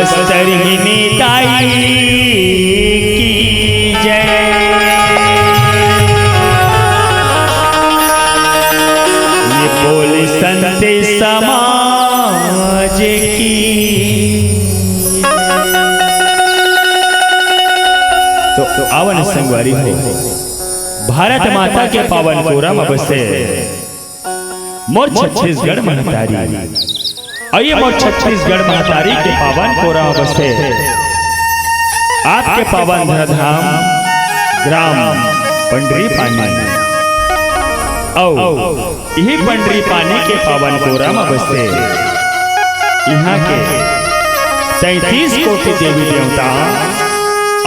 बस्तर ही निताई की जय। ये बोल संत समाज की। तो आवन संगवारी हो भारत माता के पावन कोरा में बसे मोर छत्तीसगढ़ महतारी। आइए मोर छत्तीसगढ़ महतारी के पावन कोरा में बसे आपके पावन धराधाम ग्राम पंडरी पानी। यही पंडरी पानी के पावन कोरा में बसे यहाँ के 33 कोटि देवी देवता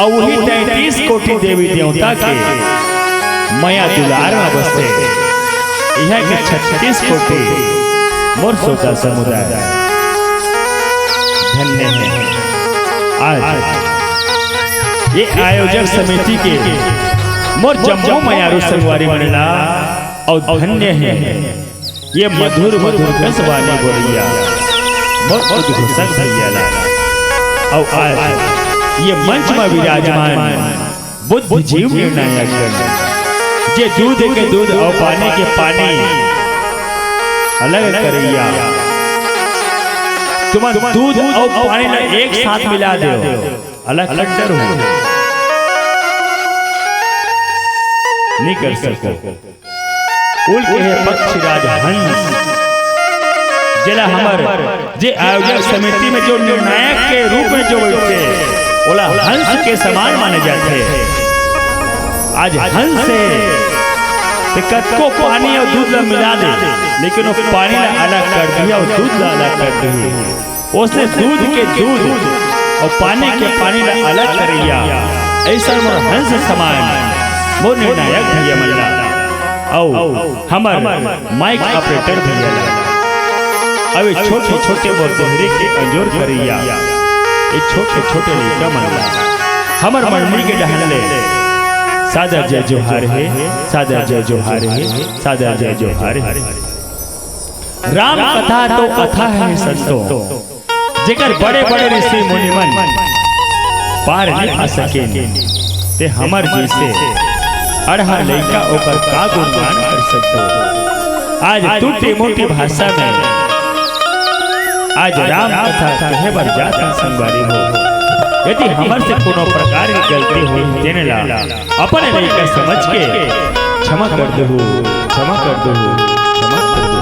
और वही 33 कोटि देवी देवता के माया दुलार में बसे यह के 36 कोटि मोर सोता समुदाय धन्य है। आज ये आयोजक समिति के मोर जम्मू मयारू संगवारी मनला और धन्य है ये मधुर मधुर कसवानी बोलिया मोर उद्घोषक भैया। और आज ये मंच में विराजमान बुद्ध जीव निर्णायक जे दूध के दूध और पानी के पानी अलग करिया। तुम दूध और पानी ना एक साथ मिला दो अलग कंडर हो नहीं कर सकते। उल के पक्षीराज हंस जला हमर जे आयोजक समिति में जो निर्णायक के रूप में जो बैठे ओला हंस के समान माने जाते हैं। आज हंस से को पानी और दूध मिला दे लेकिन वो पानी अलग कर दिया और दूध अलग कर दिया। उसने दूध के दूध और पानी के पानी अलग कर दिया। ऐसा मोर हंस समान मोर निर्णायक भैया मल्ला और हमार माइक ऑपरेटर भैया अब छोटे छोटे मोर दोहरी के अंजोर करिया। ये छोटे छोटे लड़का मल्ला हमार मंडली के डहले सादर जय जोहार है, सादर जय जोहार है, सादर जय जोहार है। राम कथा तो कथा है संतों जेकर बड़े बड़े ऋषि मुनिमन पार नहीं आ सके ते हमर जैसे अढ़ा लड़का ओकर का गुणगान कर सकते। आज टूटी मोटी भाषा में आज राम कथा कहे बर जाता संगवारी हो। यदि हमर से कोनो प्रकार की गलती हुई देने ला अपने लड़का समझ के क्षमा कर दो, क्षमा कर दो, क्षमा कर दो।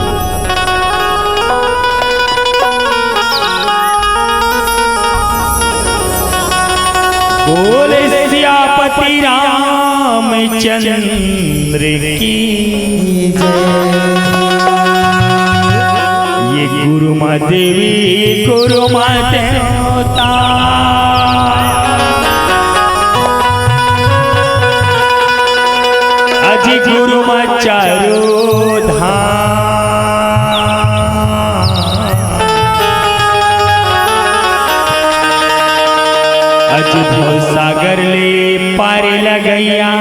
बोले सियापति रामचंद्र की जय। ये गुरु माँ देवी गुरु माँ देवता अजी गुरु माँ चारो धाम अजी भव सागर ले पार लगैया।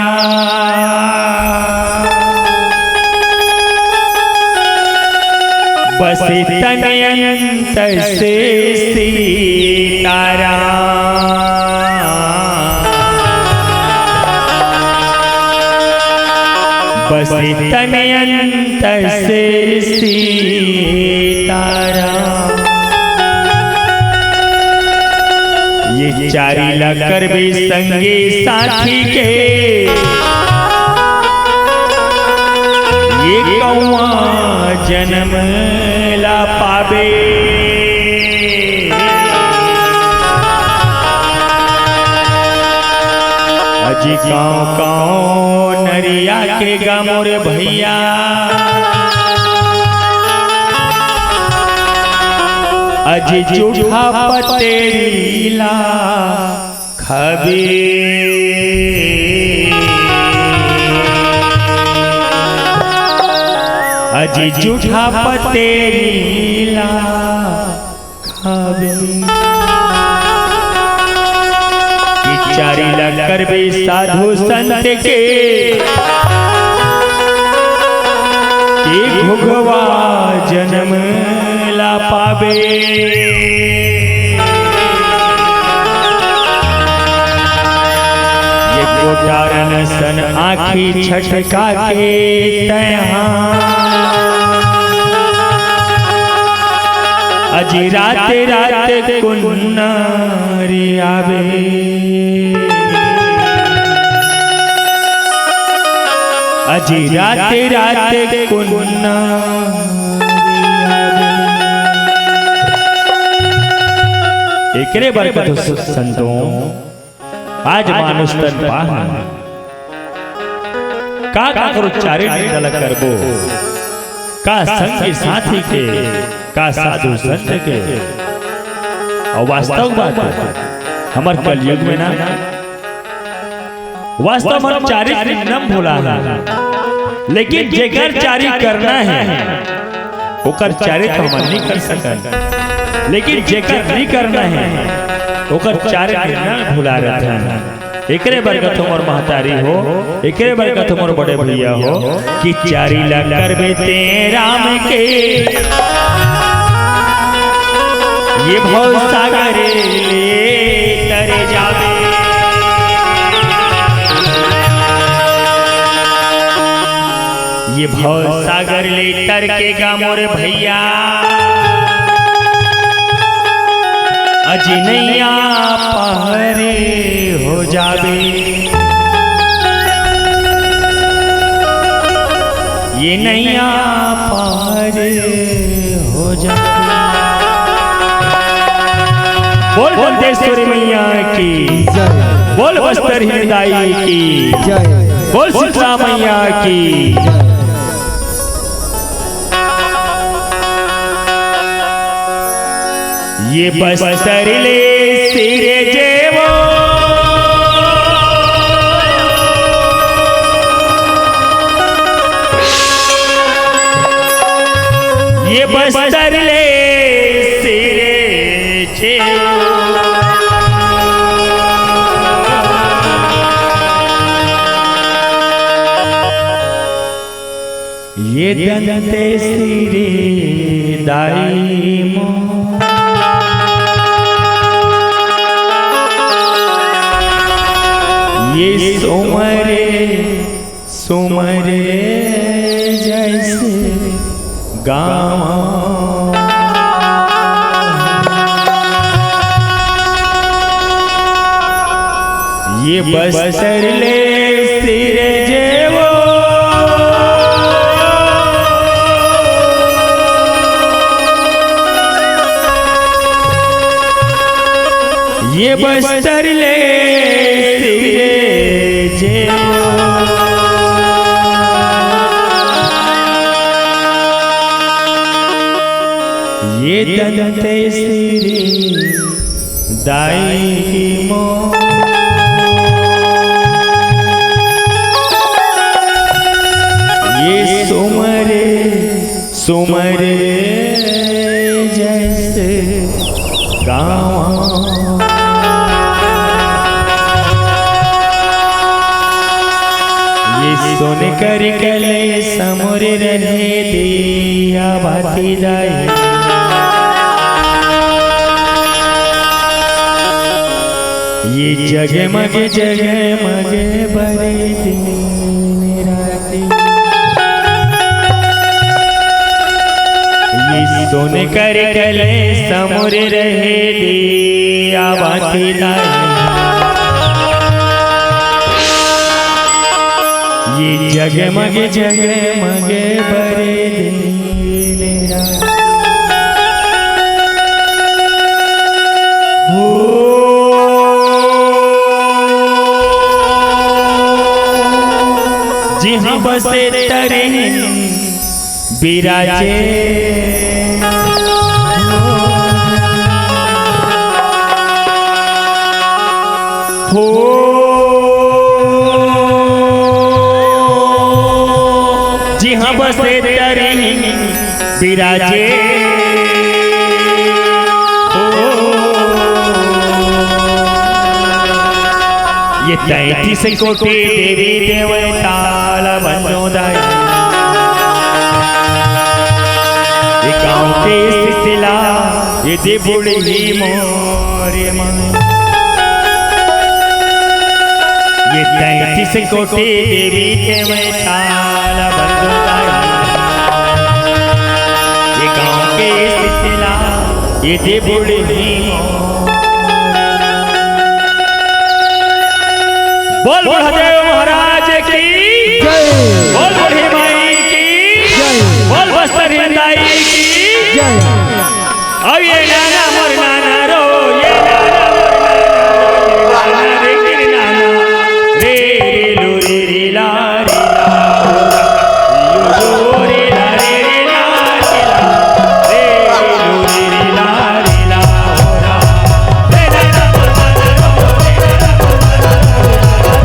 बस तनयंत से सीतारा बस तनयंत से सीतारा। ये चारी लकर भी संगी साथी के ये कौआ जन्म ला पावे। अजी गाँव गाँव नरिया के गामोर भैया अजी जूठा पतेरीला खबे। अजी जूठा पतेरीला खबे। चारी लकर भी साधु संत के घुघवा जन्म ला पावे। चारण सन आखी छटका के तहाँ अजी राते राते कुन्नारी आवे अजी राते राते कुन्नारी एकरे बरकत संतों आज मानुष तन पाहन का करो चारे निकल करबो का संगी साथी के का साधु संत के और वास्तव बात हमार कलयुग में ना वास्तव में चारित्र न भूला है लेकिन जेकर चारी करना है ओकर चारित्र हम नहीं कर सकते लेकिन जेकर नहीं करना है ओकर चारित्र न भूला रहता है एकरे बरकत हमर महतारी हो एकरे बरकत हमर बड़े भैया हो कि चारी ला करबे ते राम के ये भव सागर ले तरे जावे ये भव सागर ले तर के गा मोर भैया अजी नैया पहरे हो जावे ये नैया पहरे हो जावे बोल बंदेश्वरी मैया की बोल बस्तर हिरदाई की बोल शीतला मैया की ये बस्तर ले सिरे जेवो ये बस्तर ले सिरे जेवो ये दंते सिरे दाई मो ये सुमरे सुमरे जैसे गाँव ये बस्तर ले सिरे जेवो ये बस्तर ले सिरे जेवो ये दंते सिरे दाई मो ये सुमरे सुमरे जैसे गाँव सुन कर कले समुर रहे दिया भाती जाए ये जगमग जगमग बड़े दिन राती ये सुन कर कले समुर रहे दिया भाती जाए ये जगमग जगमग बड़े दिन हो जी हाँ बसे तरे बिराजे हो बसे तरे बिराजे ये 33 कोटि देवी देवता बनोदाय ये गाँव के सिलसिला ये दे बुढ़ी मोरे मन ये 33 कोटि देवी के मैं ताल बंदुदाई, ये गांव के सिलसिला ये दे बूढ़े बोल बुढ़ादेव महाराज की जय, बोल बूढ़ी माई की जय, बोल बस्तर हिंदाई की जय। अब ये नाना मोर नाना रो, ये नाना मोर नाना रो, रे नाना रे रे लो रे रे ला रे ला यो लो रे ला रे रे ला रे ला रे लो रे रे ला रे ला रे नाना मोर नाना रो, रे नाना मोर नाना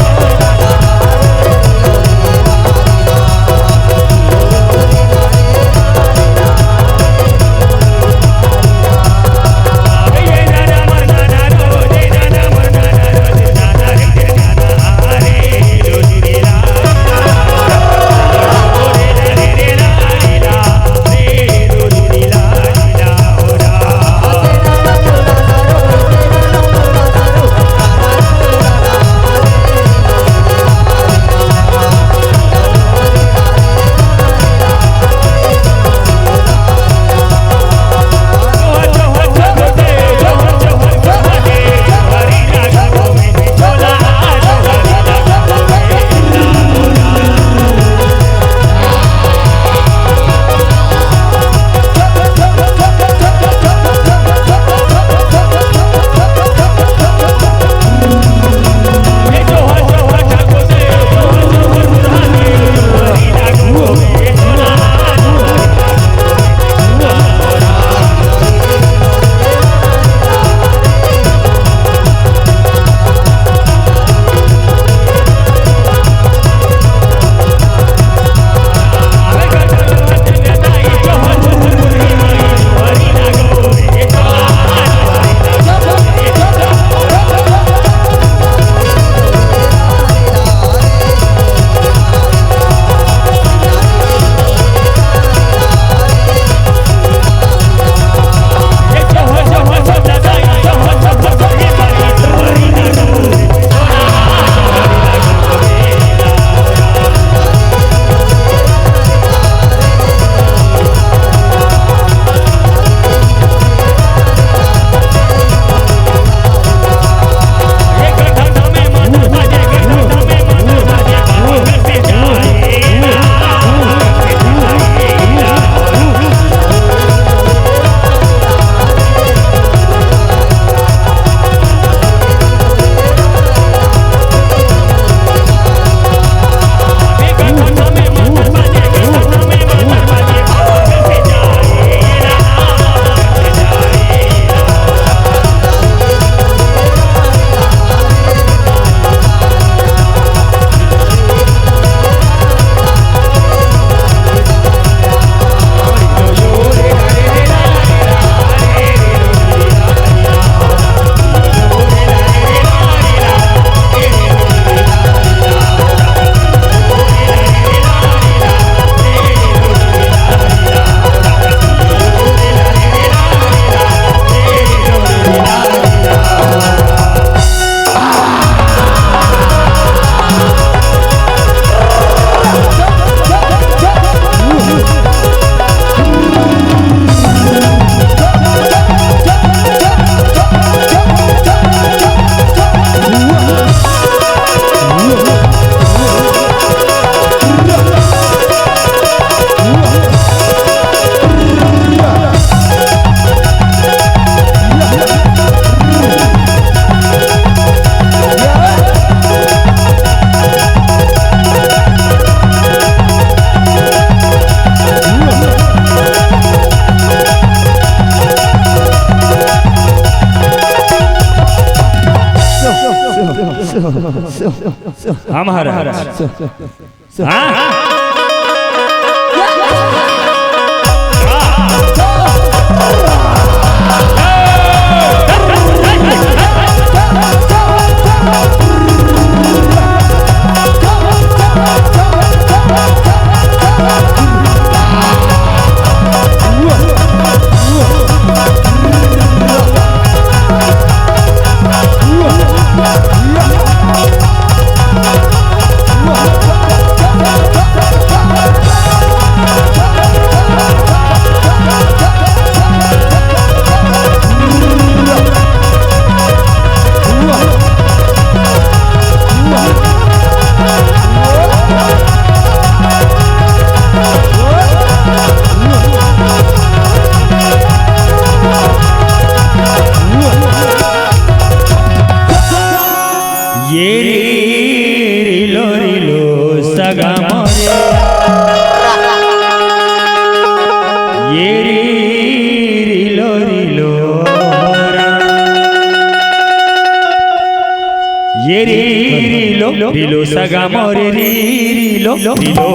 रीलो सगा मोरे रीलो रीलो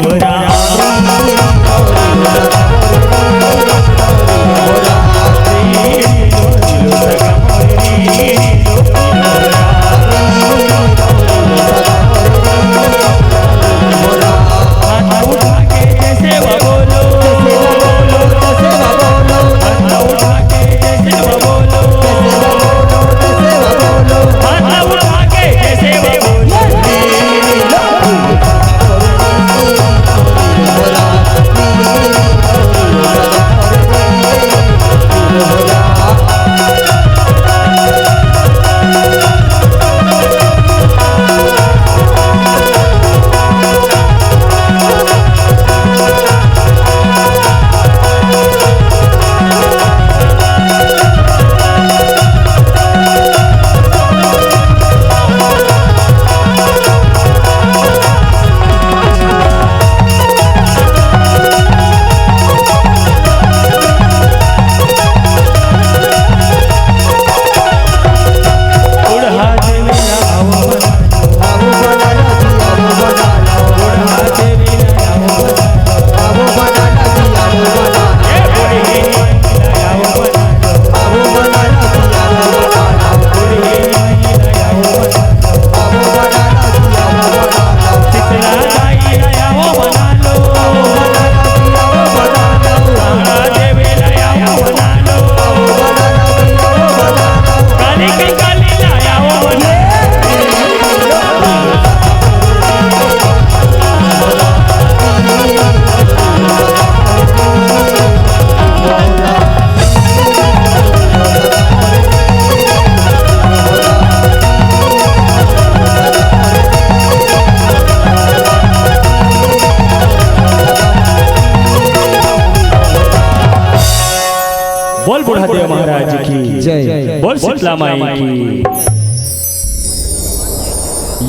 बोल बुढ़ादेव महाराज की जय, बोल शीतला माई की।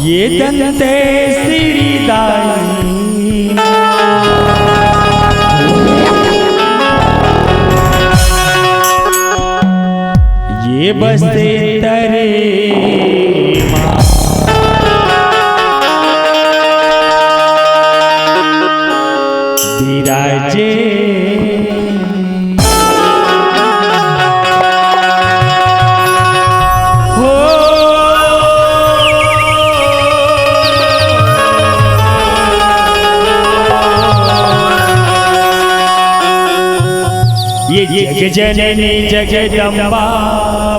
ये दंते श्री दाई ये बसते तरे विराजे ये जननी जगदम्बा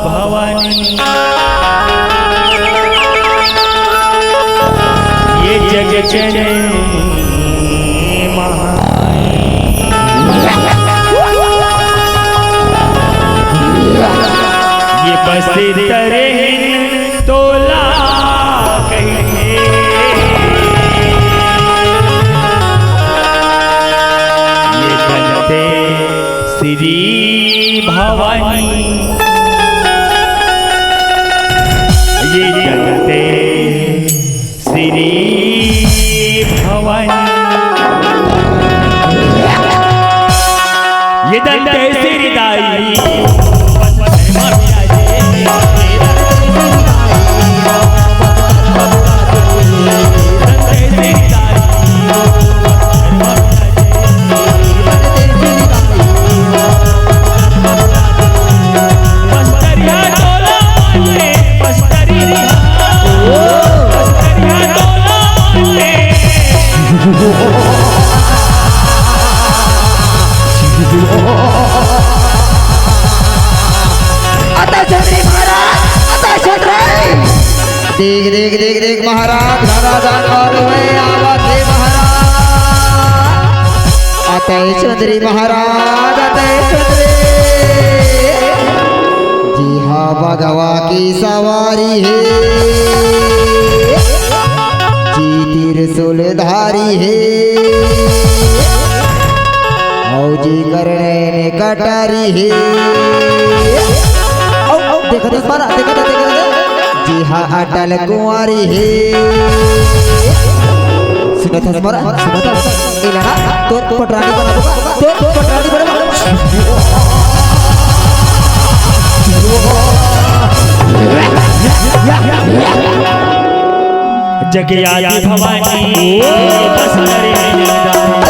भवानी ये जग जननी ये बसे तरे तोला कहीं ये बनते श्री भवानी ये जगते श्री भवानी ये दंते श्री दाई देख देख देख देख महाराज धराधान और हुए आवाज दे महाराज अतः चंद्री महाराज अतः चंद्री जी हाँ भगवा की सवारी है जी त्रिशूलधारी है औजी करने ने कटारी है देखो देख महाराज देखो देखो जी हाँ अटल कुंवारी है सुनो था स्मरा सुनो था इलाना तो पटरानी बना तो पटरानी बना जग आदि भवानी बस करे नंदा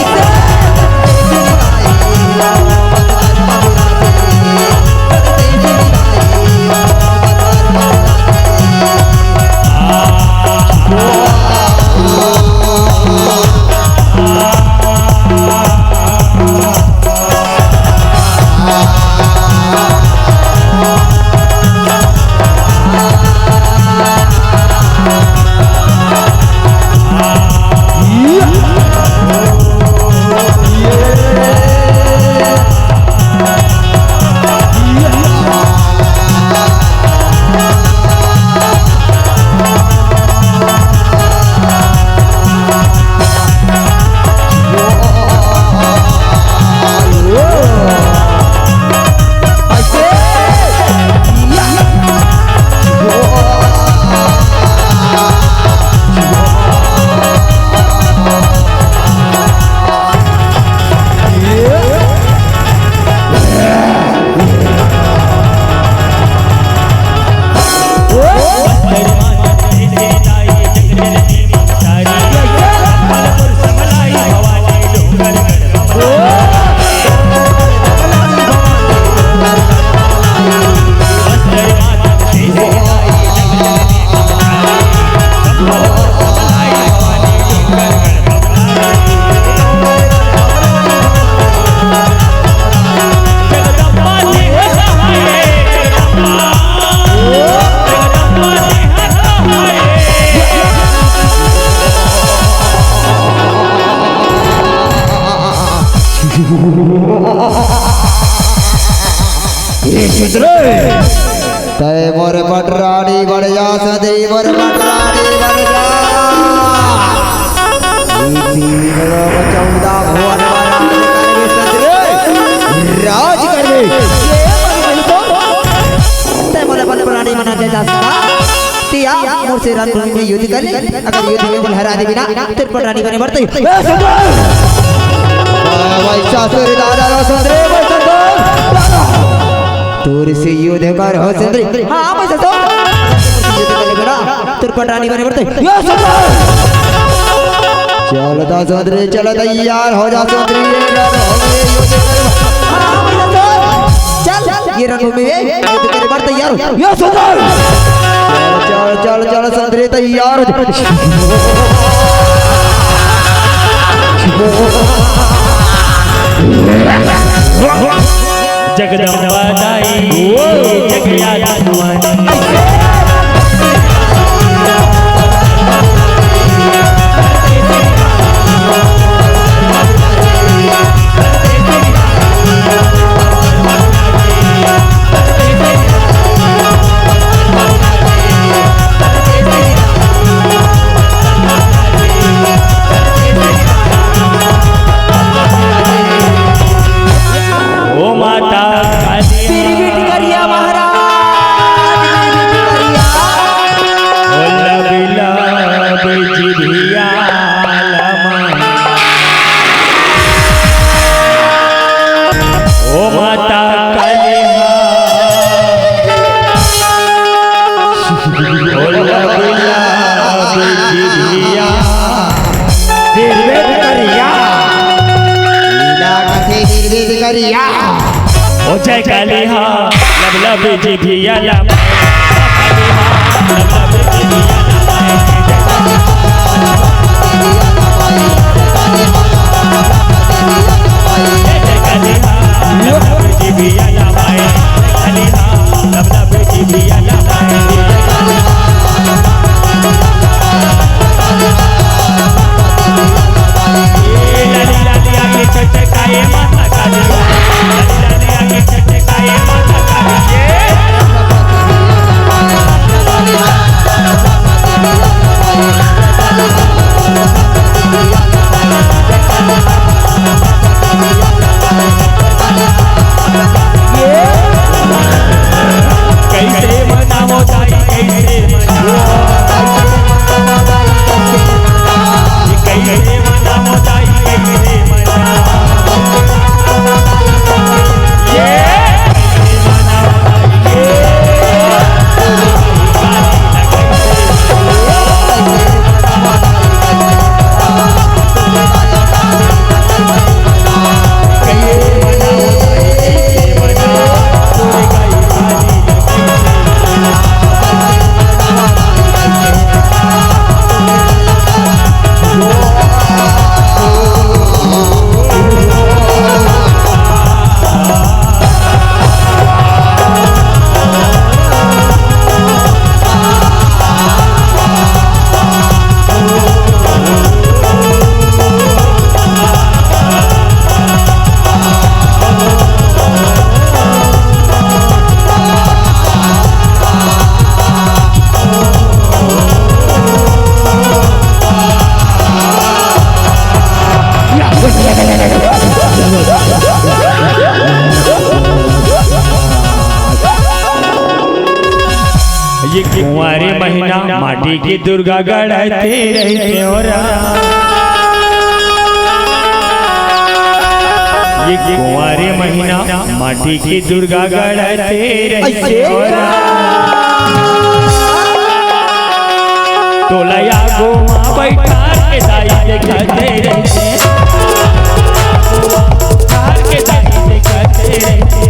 तय मोर पटरानी बढ़ जा सदी मोर पटरानी बढ़ जा 14 भुवन राज करवे तय मोर पटरानी मना दे जा तिया मोर से रणभूमि में युद्ध कर ले अगर युद्ध में हरा दे बिना तेरे पटरानी बने बढ़ते वैशासुर दादा सुंदरे तोर से युद्ध कर हो सुंदरी हां मैं तो युद्ध कर ले बेटा तेरे पटरानी बने बढ़ते चल दा सुंदरी चल तैयार हो जा सुंदरी हां मैं तो चल ये रणभूमि में युद्ध करे बढ़ तैयार हो यो सुंदर चल चल चल सुंदरी तैयार हो जगदम्बा दाई जग आदि भवानी ओ जय कालिहा लब लब जिभिया लब ये कुंवारे महीना माटी की दुर्गा गढ़ते रहते और ये कुंवारे महीना माटी की दुर्गा गढ़ते रहते और तोलया गोमा बैठा के दाई दिखाते रहते के दाई दिखाते रहते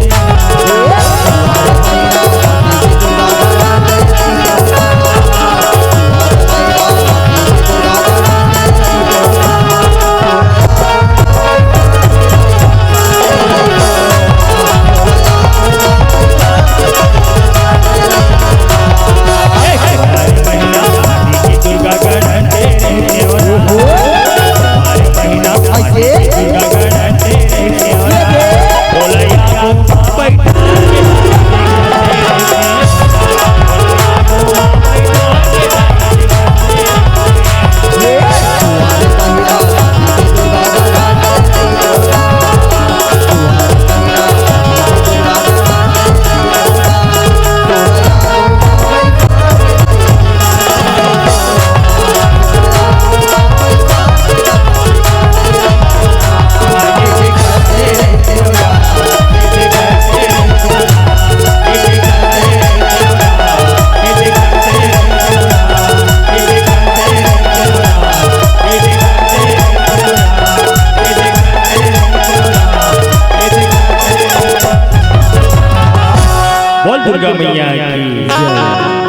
दुर्गा मैया की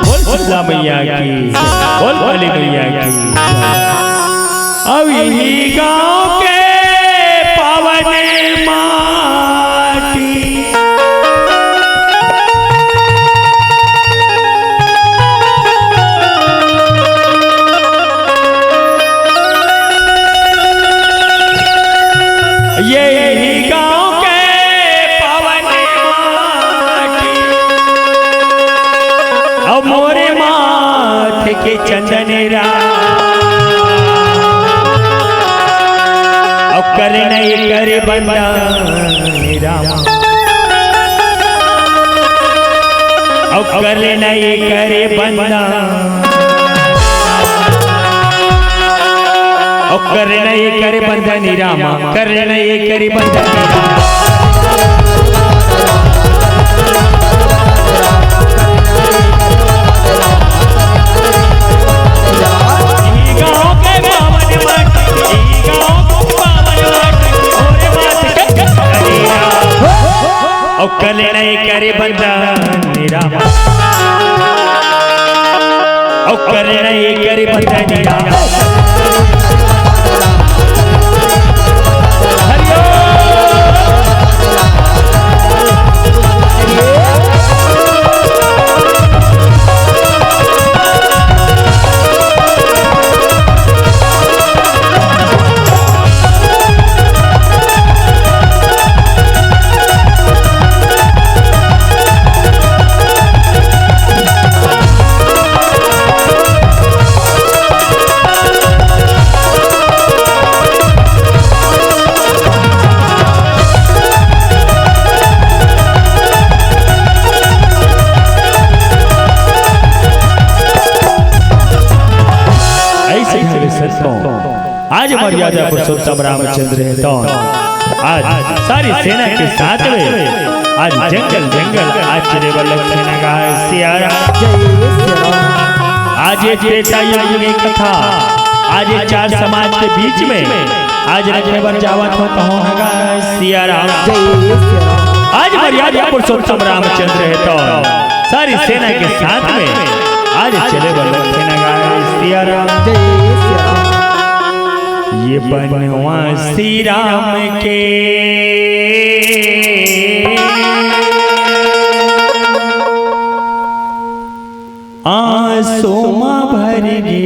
बोल शीतला मैया की बोल काली मैया की। अब यही गांव के पावन माटी यही गांव के पावन माटी अब मोरे माथे के चंदनेरा अब करे नहीं करे बंदा रामा अब करे नहीं करे बंदा अब करे नहीं करे बंदा रामा करे नहीं करे बंदा कल नहीं करे बंदा मेरा और कल नहीं करे बंदा मेरा आज मर्यादा पुरुषोत्तम रामचंद्र है तो आज सारी सेना के साथ में आज जंगल जंगल आज चले वल्लभ सेना का सियारा आज ये त्रेता युग की कथा आज ये चार समाज के बीच में आज रजनवर जावत हो कहो नगा सियारा आज मर्यादा पुरुषोत्तम रामचंद्र है तो सारी सेना के साथ में आज चले वल्लभ सेना का सियारा ये बनवा श्री राम के आंसू भर गे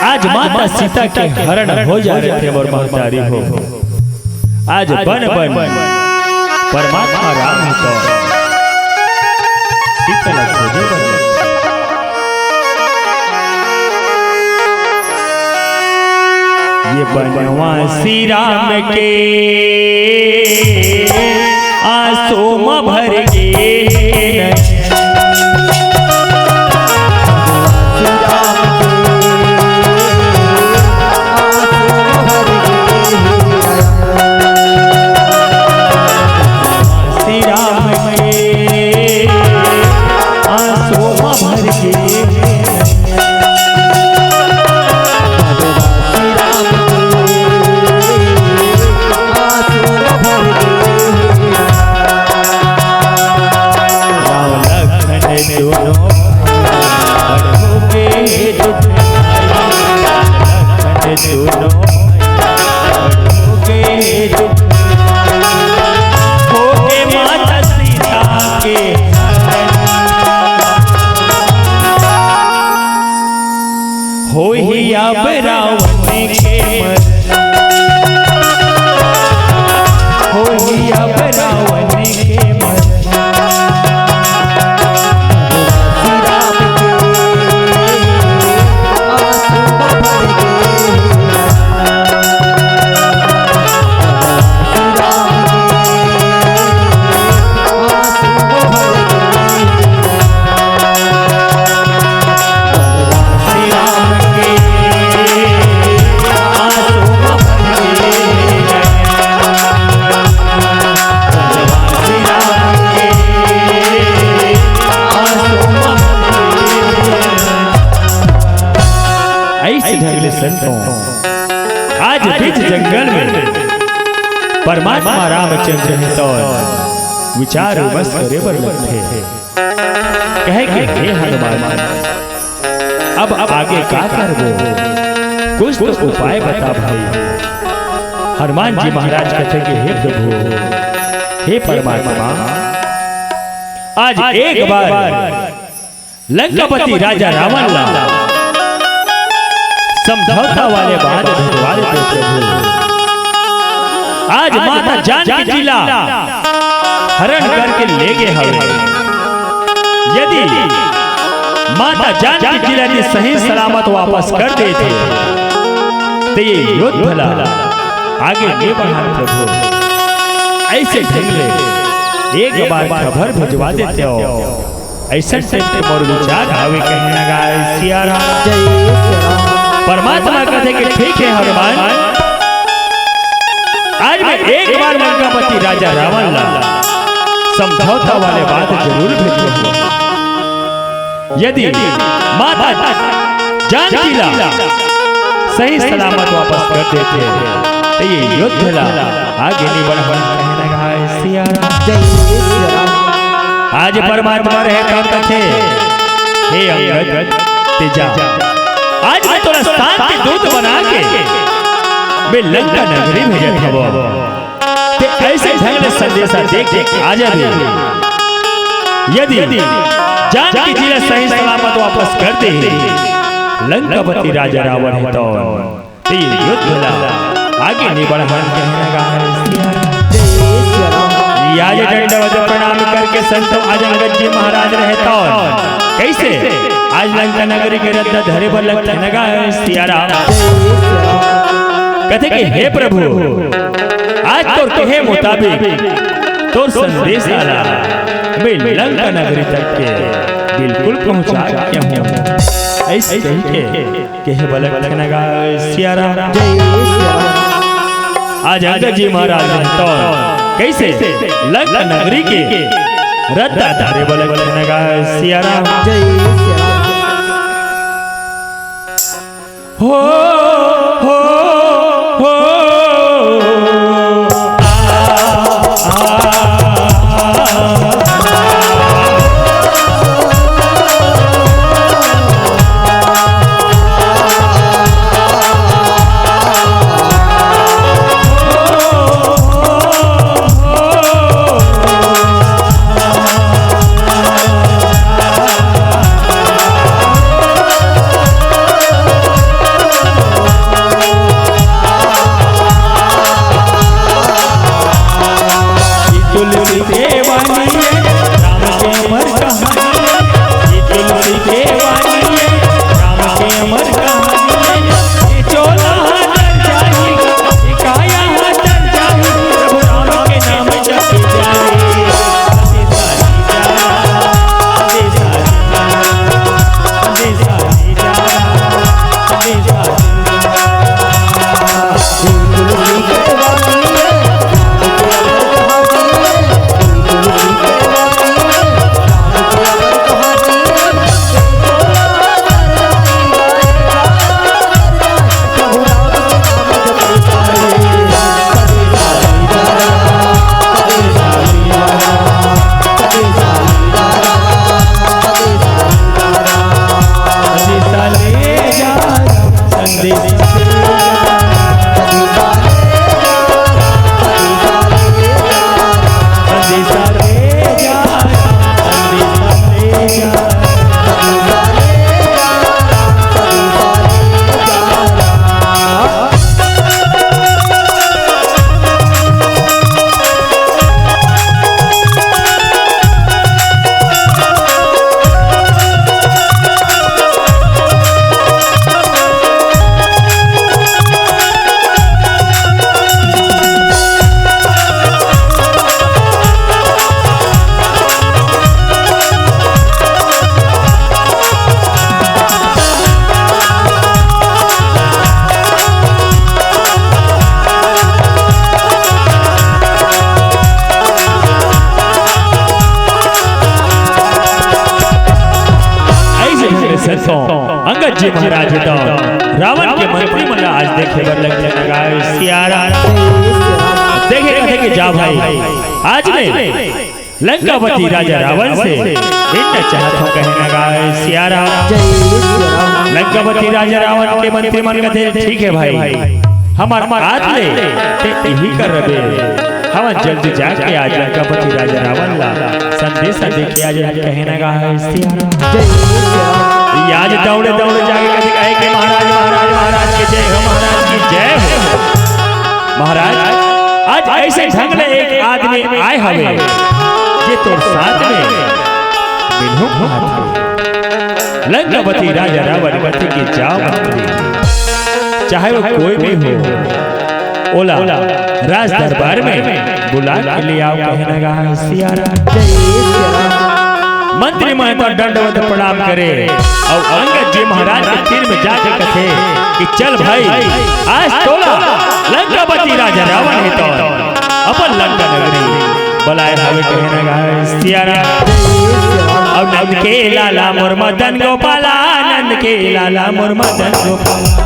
आज माता सीता के हरण हो जा रहे थे और महतारी हो आज बन बन परमात्मा राम को ये बनवासी राम के आंसू में भर गए श्री राम के आंसू में भर गए हो ही अब रावण के हो ही अब रावण के आज बीच जंगल में परमात्मा रामचंद्र है तो विचार बस करे पर लगे कहे कि हे हनुमान अब आगे क्या करबो कुछ तो उपाय बता भाई। हनुमान जी महाराज कहते कि हे प्रभु हे परमात्मा आज एक बार लंकापति राजा रावण ला समझौता वाले बात भिजवा देते प्रभु। आज माता जानकी जिला हरण करके ले गए हवे। यदि माता जानकी जिला ने सही सलामत वापस कर देते तो ये युद्ध ला आगे नहीं बढ़ा प्रभु। ऐसे ढंगले एक बार खबर भिजवा देते हो। ऐसा से मोर विचार आवे कहने लगा सिया राम जय सिया राम। परमात्मा कहते कि ठीक है हनुमान आज मैं एक बार लंकापति राजा रावण ला समझौता वाले बात जरूर भेजूंगा। यदि माता जानकी ला सही सलामत वापस कर देते तो ये युद्ध ला आगे नहीं बढ़ा कहने लगा सिया राम जय सिया राम। आज परमात्मा रहता कथे हे अंगद तेजा आज मैं तोरा शांति दूत बना के मैं लंका नगरी भेजत हबो ते ऐसे ढंग से संदेशा दे के आ जाबे। यदि जानकी जी सही सलामत वापस कर दे लंकापति राजा रावण है तो युद्ध ला आगे नहीं बढ़ा कहने लगा आज दंडवत प्रणाम करके संत आज अंगद जी महाराज रहता कैसे आज लंका नगरी के रद्द धरे पर लगता लगा सिया राम। कहते कि हे प्रभु आज तो कहे मुताबिक तो संदेश आला मैं लंका नगरी तक के बिल्कुल पहुंचा के हूं। ऐसे कह के बलक लगा सिया राम आज अंगद जी महाराज रहता कैसे लंका नगरी के रद्द धारे बलक लगा सिया राम जय सिया राम। हो जी महाराज तो रावण के मंत्री मन आज देखे बर लगे लगा सियारा देखे कहते कि जा भाई आज ने लंकापति राजा रावण से इतना चाहत हो कहने लगा सियारा। लंकापति राजा रावण के मंत्री मन कहते ठीक है भाई हमार आज ले ते यही कर रहे हम जल्दी जाके आज लंकापति राजा रावण ला संदेश देके आज कहने लगा सियारा। आज दौड़े दौड़े जाके कहे कि महाराज महाराज महाराज की जय हो महाराज की जय हो। महाराज आज ऐसे ढंग ले एक आदमी आए हवे जे तोर साथ में मिलहु लंकापति राजा रावण कहते कि जाओ मंत्री चाहे वो कोई भी हो ओला राज दरबार में बुला के ले आओ कहने लगा सियारा। मंत्री महाराज दंडवत प्रणाम करे और अंगद जी महाराज के तीर में जाके कहे कि चल भाई आज तोला लंकापति राजा रावण है तो अपन लंका नगरी बुलाए हवे कहने लगा सियारा। और नंद के लाला मोर मदन गोपाला नंद के लाला मोर मदन गोपाला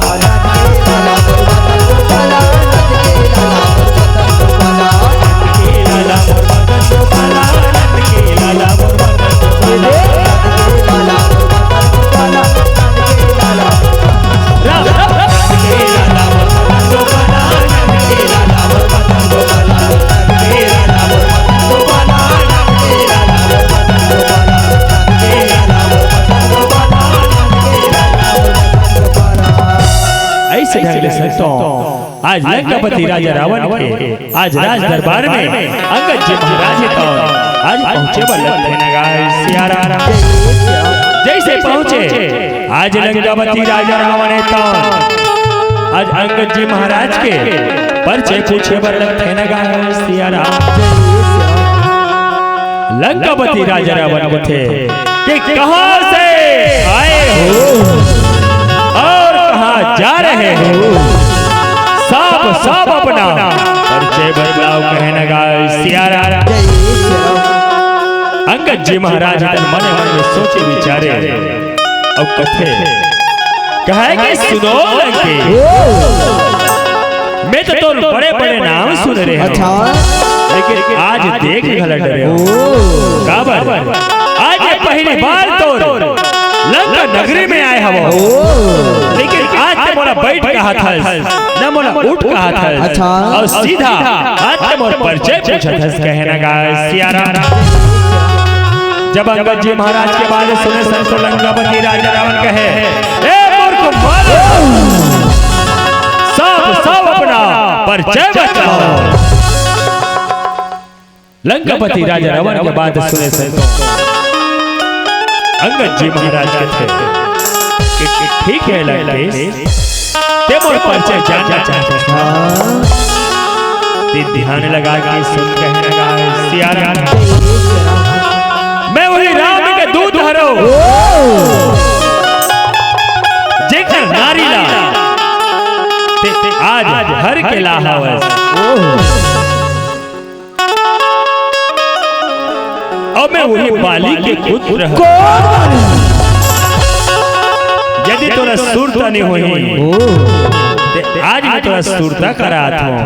आज लंकापति राजा रावण के आज राज दरबार में अंगद जी महाराज तो आज पहुंचे सियारा। जैसे पहुंचे आज लंकापति राजा रावण तो आज अंगद जी महाराज के परिचय पूछे बर सियारा। लंकापति राजा रावण को थे कि कहां से आए हो और कहां जा रहे हो सब अपना परिचय बदलाव कहने लगा सियारा। अंगद जी महाराज मन में सोचे विचारे और कहे कि सुनो लंके मैं तो तोर बड़े बड़े नाम सुन रहे हूं लेकिन आज देख गलत रहे हो काबर आज ये पहली बार तोर लंका नगरी में आए हो लेकिन आज ते मोला बैठ कहा था न मोला उठ कहा था और सीधा आज ते मोर परिचय पूछा था कहने लगा सियारा। जब अंगद जी महाराज के बारे सुने संतो लंकापति राजा रावण कहे ए मूर्ख मारो सब अपना परिचय बताओ। लंकापति राजा रावण के बात सुने संतो अंगद जी महाराज कहते कि ठीक है लंकेश ते मोर परिचय जानना चाहता था ते ध्यान लगा के सुन कहने लगा सियारा। मैं वही राम के दूध हरो जेकर नारी ला ते आज हर के लाहवस और मैं वही बाली के पुत्र यदि तोरा सुरता नहीं होई आज मैं तोरा सुरता करात हूं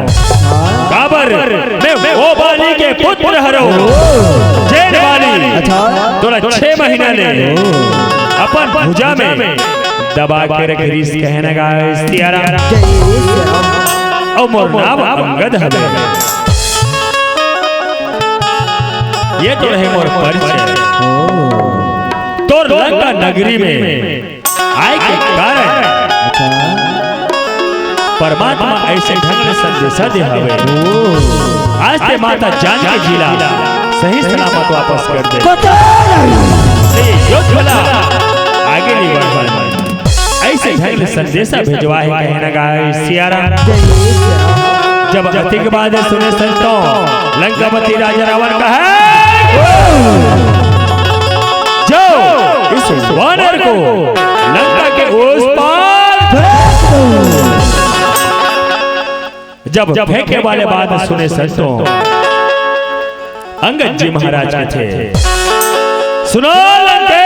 काबर मैं वो बाली के पुत्र हरो जैन बाली तोरा 6 महीना ले अपन भुजा में दबा के रखी कहने लगा सियारा। और मोर नाम अंगद हवे ये तो रहे मोर परिचय। तोर लंका नगरी में आए के कारण परमात्मा ऐसे ढंग से संदेशा दे हवे आज ते माता जानकी जिला सही सलामत वापस कर दे योद्धा आगे नहीं बढ़ ऐसे ढंग से संदेशा भेजवा है कहने लगा सियारा। जब अति के बाद सुने संतों लंकापति राजा रावण का है जो इस वानर को लंका के उस पार जब फेंके वाले बात सुने संतों अंगद जी महाराज के थे सुनो लंके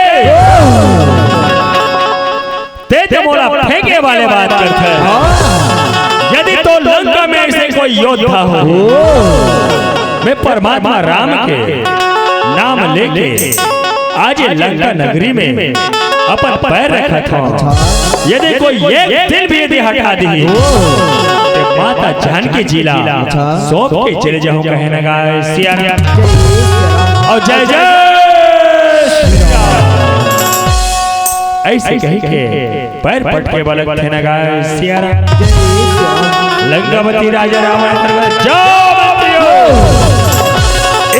तेज मोला फेंके वाले बात करते हैं। यदि तो लंका में ऐसे कोई योद्धा हो, मैं परमात्मा राम के नाम लेके आज लंका नगरी में अपन पैर रखा था। यदि कोई एक दिन भी यदि हटा दी तो माता जानकी जिला सौंप के चले जाऊं कहने का सिया और जय जय ऐसे कह के पैर पटके वाले कहने का सिया लंकापति राजा रावण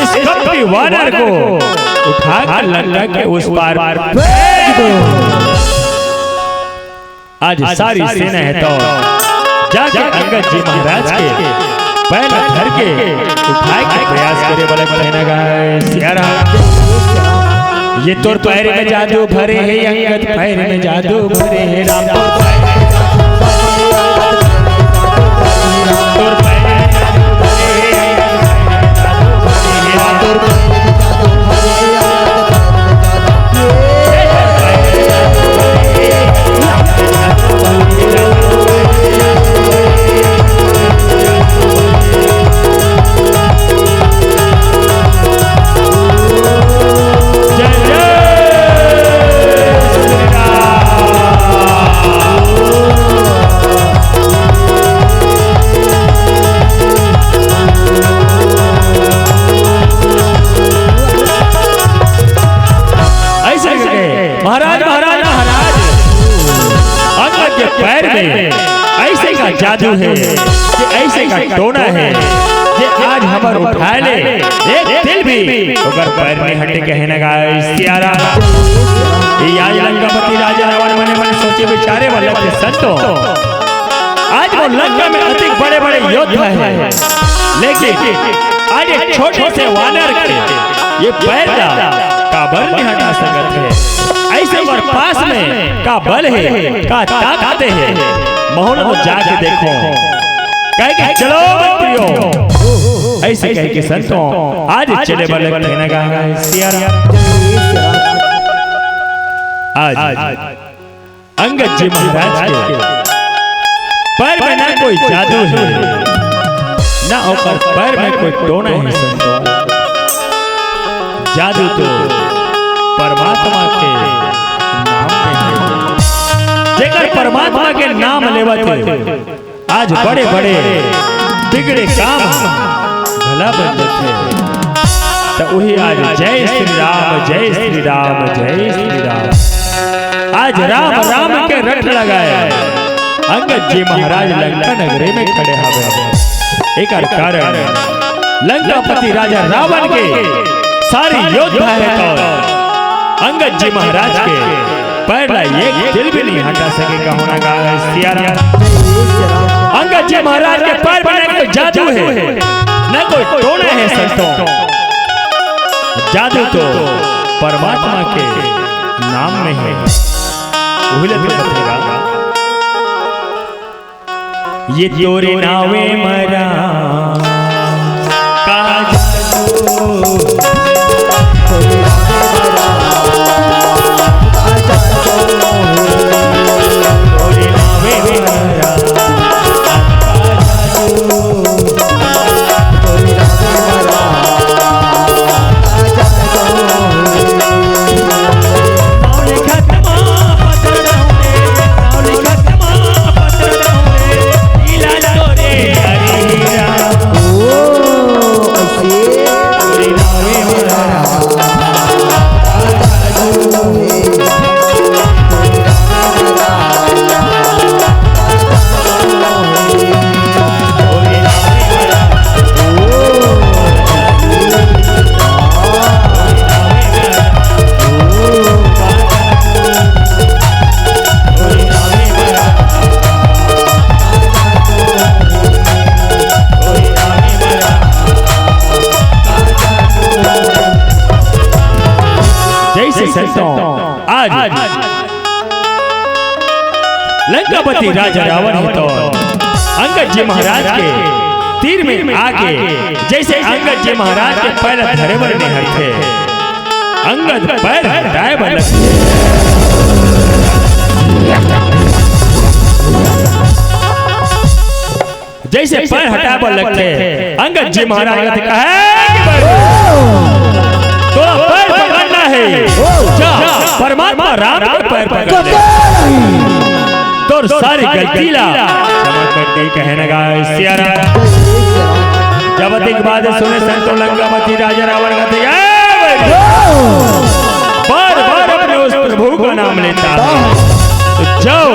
इस कपटी वानर को उठाकर लंका के उस पार आज सारी सेना है तो जाके अंगद जी महाराज के पैर धर के उठाए के प्रयास करे वाले कहने का सियारा ये तोर पैर में जादू भरे है अंगद पैर में जादू भरे है राम तोर पैर में जादू है कि ऐसे का टोना है जे आज हमर उठा ले एक दिल भी अगर पैर में हटे कहने का सियारा ये आज लंकापति राजा रावण मने मन सोचे विचारे वाला के संतो आज वो लंका में अधिक बड़े बड़े योद्धा है लेकिन आज एक छोटे से वानर के ये पैर का बल नहीं हटा सकते है। ऐसे और पास में का बल है का ताकत है मोहन को जाके देखो कहे कि चलो मंत्रियों ऐसे कहे कि संतों आज चले बले कहने का सियारा आज अंगद जी महाराज के पैर में ना कोई जादू है ना ऊपर पैर में कोई टोना है संतों जादू तो परमात्मा के नाम में है जेकर परमात्मा के नाम लेवत आज बड़े बड़े बिगड़े काम भला बन जाते तो वही आज जय श्री राम जय श्री राम जय श्री राम आज राम राम के रट लगाए अंगद जी महाराज लंका नगरी में खड़े हवे एक कारण लंकापति राजा रावण के सारी योद्धा है तो अंगद जी महाराज के पैर एक दिल भी नहीं हटा सकेगा होना गा सियारा अंगद जी महाराज के पैर में कोई जादू है न कोई टोना है संतों जादू तो परमात्मा के नाम में है ये तोरे नावे मरा का जादू आज लंकापति राजा रावण है तो अंगद जी महाराज के तीर में आके जैसे अंगद जी महाराज के पैर धरे बर नहीं हटते अंगद पैर हटाए बल जैसे पैर हटाबो लगते अंगद जी महाराज ने कहा तो पैर पकड़ना है, जा परमात्मा राम के पैर पकड़ ले तो सारी गलती ला क्षमा करके कहने लगा सियारा। जब अधिक बात सुने संतो लंकापति राजा रावण का बार बार अपने उस प्रभु का नाम लेता है, तो जाओ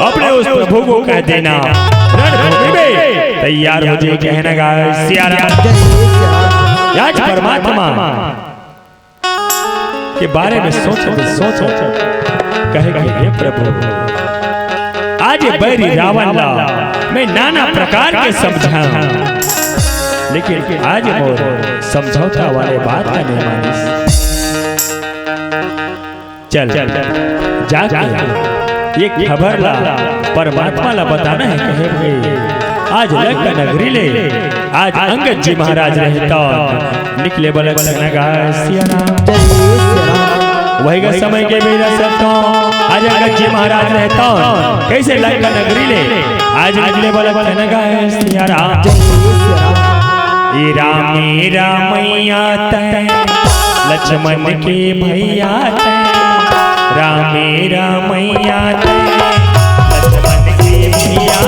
अपने उस प्रभु को कह देना रणभूमि में तैयार हो जाए। कहने लगा सियारा आज परमात्मा के बारे में सोचो कहेगा हे प्रभु आज बैरी रावण ला मैं नाना प्रकार के समझाऊं, लेकिन आज मोर समझौता वाले बात का नहीं मानिस। चल जाके ये खबर ला परमात्मा ला बताना है कहे भाई आज लंका नगरी ले आज अंगद जी महाराज रहता निकले बलक सियारा वही का समय के मेरा सबका आज अंगद जी महाराज रहता कैसे लंका नगरी ले आज निकले बलक सियारा रामी रामैया लक्ष्मण के भैया रामी रामैया लक्ष्मण के भैया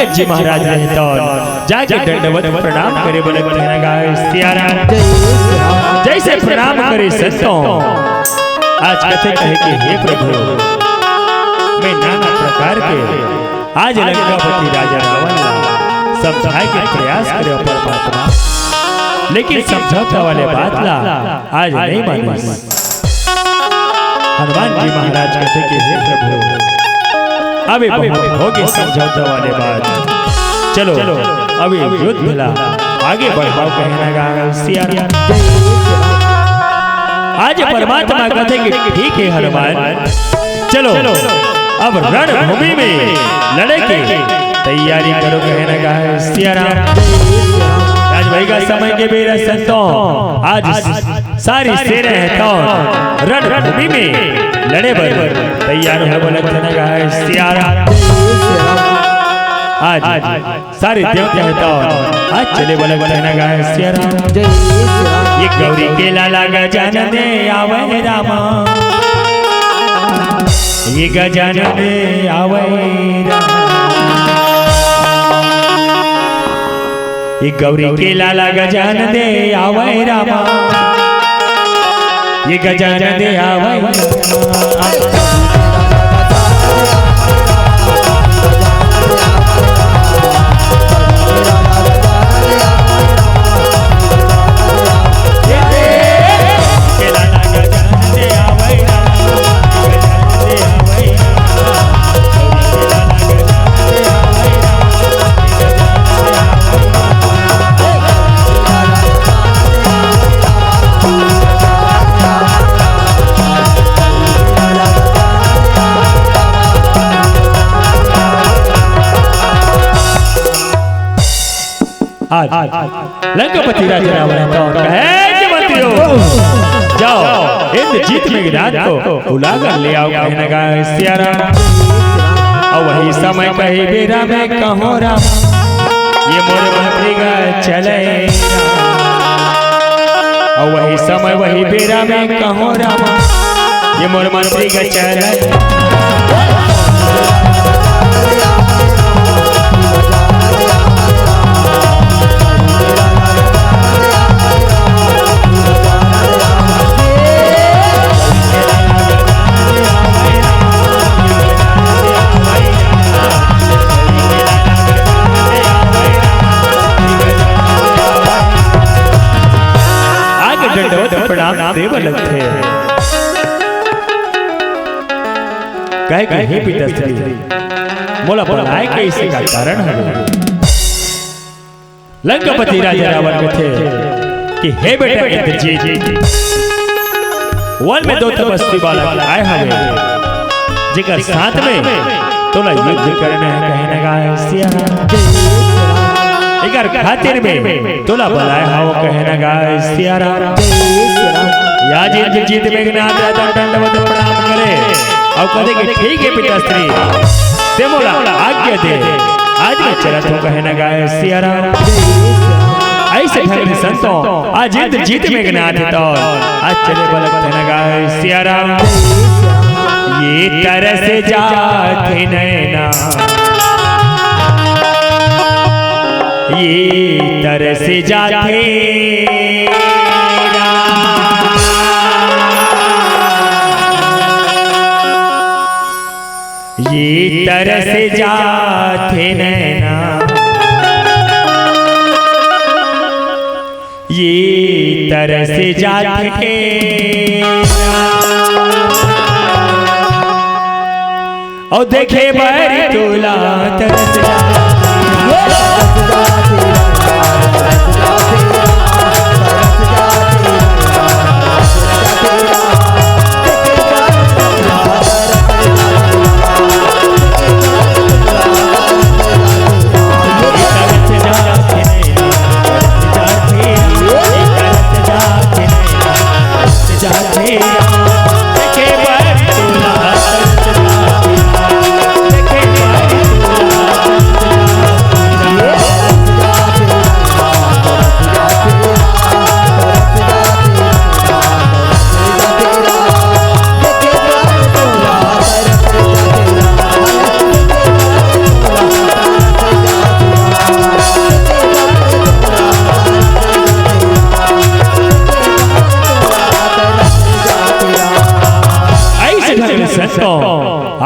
जी महाराज रहता जाके दंडवत प्रणाम करे बोले सियारा जैसे प्रणाम करे संतों आज कथे कहे कि हे प्रभु मैं नाना प्रकार के आज लंकापति राजा रावण समझाए के प्रयास करे परमात्मा, लेकिन समझौता वाले बात ला आज नहीं मानी। हनुमान जी महाराज कहते कि हे प्रभु अभी बहुत होगी समझौता वाले बात, चलो अभी युद्ध ला आगे बढ़ाओ। कहने लगा सियारा आज परमात्मा कहते कि ठीक है हनुमान चलो अब रणभूमि में लड़े के तैयारी करो। कहने लगा सियारा आज भाई का समय के बेरा संतों आज सारी सेना है तो रणभूमि में लड़े बर तैयार हो बोले सियारा आज सारे देवता है तो आज चले बोले सियारा ये गौरी के लाला गजान दे आवे रामा ये गजान दे आवे ये गौरी के लाला गजान दे आवे रामा ये गजान दे आवे आज लंकापति राजा रावण तो कहे कि मंत्रियों जाओ इंद्रजीत मेघनाद को बुलाकर ले आओ कहने का सियारा। और वही समय कही बेरा में कहो राम ये मोर मंत्री का चले। और वही समय वही बेरा में कहो राम ये मोर मंत्री का चले। प्रणाम देव लगते कहे कि हे पिताश्री मोला बुलाए के इसी का कारण है। लंकापति राजा रावण में थे कि हे बेटा इंद्रजीत वन में दो तपस्वी बालक आए हमें जिकर साथ में तोला युद्ध करना है कहने का सियारा। इकर खातिर में तोला बुलाए हाओ कहने का सियारा। या इंद्रजीत मेघनाद दंडवत प्रणाम करे और कहे कि ठीक है पिताश्री ते मोला आज्ञा दे आज मैं चलत हूं कहने का सियारा। ऐसे धर्म संतों आज इंद्रजीत मेघनाद तो आज चले बलक कहने का सियारा। ये तरस जाते नैना ये तरस जाते ये तरस जाते नैना ये तरस जाते और देखे बारी तोला तरस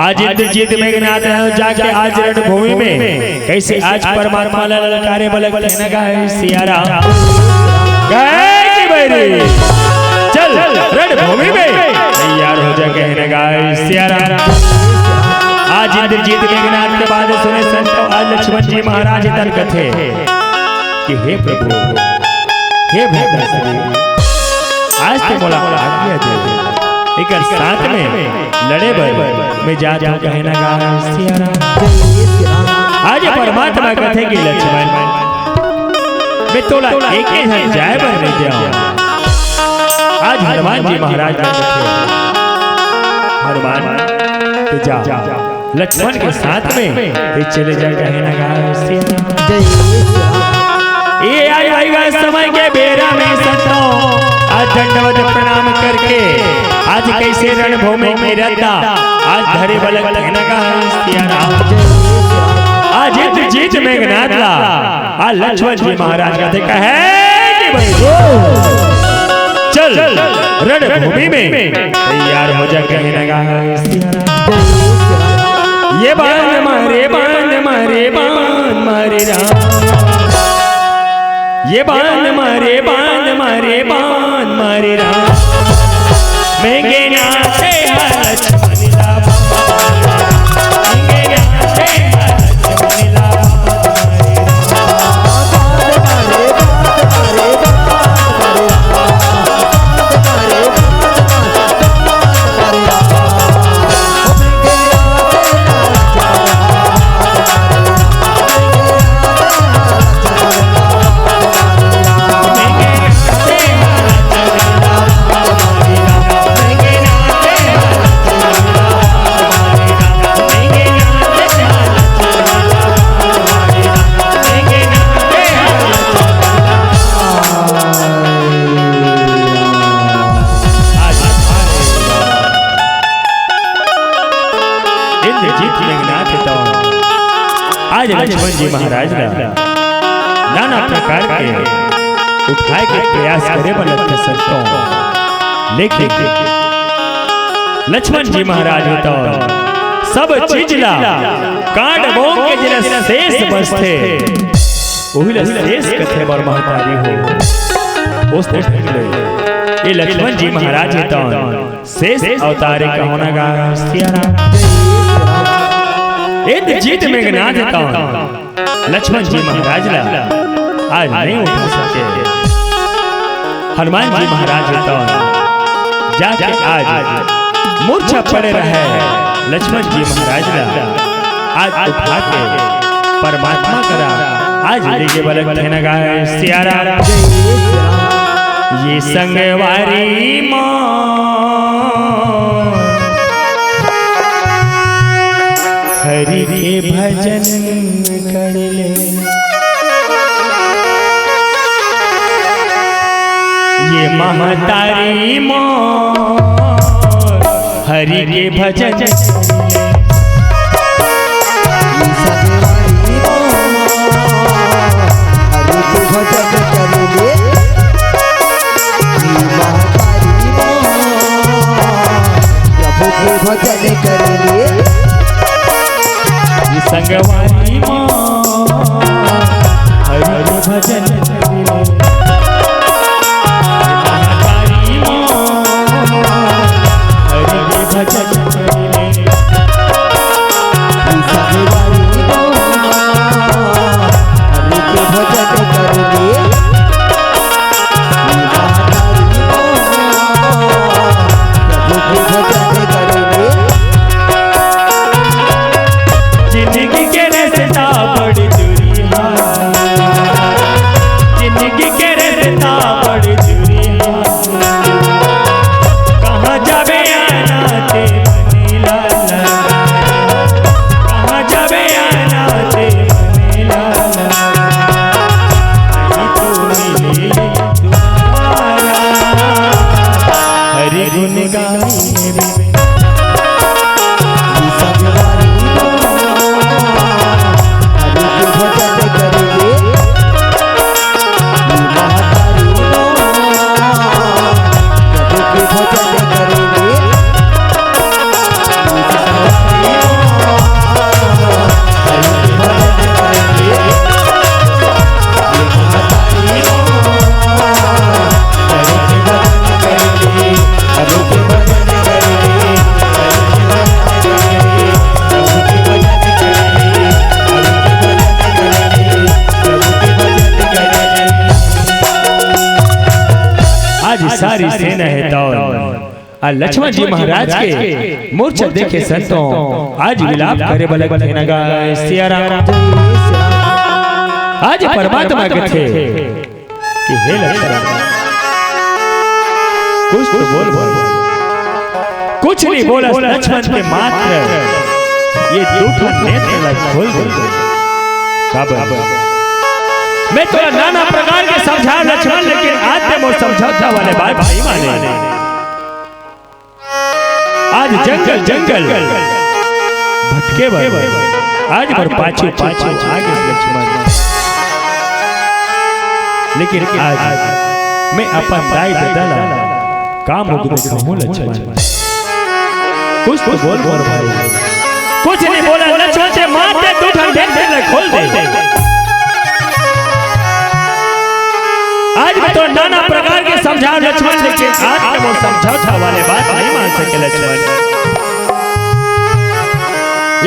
आज इंद्रजीत मेघनाद जाके आज रणभूमि में कैसे आज परमात्मा ललकारे बलक कहने का है सियारा। चल रणभूमि में तैयार हो जा कहने का है सियारा। आज इंद्रजीत मेघनाद के बाद सुने संतों आज लक्ष्मण जी महाराज तर्क थे कि हे प्रभु हे भद्रश्री आज तो बोला आज्ञा दे एक साथ में लड़े में जा जाओ कहना गा सियारा। आज परमात्मा कथे कि लक्ष्मण मैं तोला एक ही हर जाए पर नहीं जाऊं। आज हनुमान जी महाराज हनुमान तो जा लक्ष्मण के साथ में चले जा कहना गा सियारा। ये आएगा समय के बेरा में संतों आज दंडवत प्रणाम करके आज कैसे रणभूमि में रहता आज धरे बलक कहने का सियारा। आज इंद्रजीत मेघनाद आज लक्ष्मण जी महाराज का कहे कि भाई चल रणभूमि में तैयार हो जा कहने का सियारा। ये बाण मारे राम ये बाण मारे राम मेघनाद आज लक्ष्मण जी महाराज नाना प्रकार के उठाए के प्रयास करे बलत संतों, लेकिन लक्ष्मण जी महाराज तो सब चीज ला कांड बोंग के जरा शेष बसते ओहिला शेष कथे बर महतारी हो उस ये लक्ष्मण जी महाराज तो शेष अवतारे का होना गा सियारा एक जीत में गनाथ तो लक्ष्मण जी महाराज ला आज नहीं उठा सके। हनुमान जी महाराज तो जाके आज मूर्छा पड़े रहे लक्ष्मण जी महाराज ला आज उठा के परमात्मा करा आज लेके बलक थे नगा सियारा ये संगवारी माँ हरि के भजन कर ले, ये महतारी माँ हरि के भजन भजन करेंगे संगवारी माँ हरि के भजन करेंगे महतारी माँ हरि के भजन करेंगे संगवारी माँ हरि के भजन करेंगे जिंदगी के रास्ता बड़ी दूरी जिंदगी के रास्ता बड़ी दूरी कहाँ जावे आना ते मनीला कहाँ जावे आना ते मनीला नहीं तो मिले तुम्हारा हरि गुण गाए सारी सेना है तो लक्ष्मण जी महाराज के मूर्छा देखे संतों आज विलाप करे बलक थे नगा सियारा आज परमात्मा के थे कि हे लक्ष्मण कुछ तो बोल कुछ नहीं बोला लक्ष्मण के मात्र ये दूठा नेत्र खोल दे कब मैं तो नाना प्रकार के समझा लक्ष्मण लेकिन आज ते मोर समझौता वाले बात नहीं माने। आज जंगल जंगल भटके आज पर पाछे पाछे आगे लक्ष्मण लेकिन आज मैं अपन राय बदला काम मुग्ध कहूं लक्ष्मण कुछ तो बोल भाई कुछ नहीं बोला लक्ष्मण से मारते तू ठंडे खोल दे आज भी तो नाना प्रकार के समझा लक्ष्मण लेकिन आज के वो समझौता वाले बात नहीं मान सके लक्ष्मण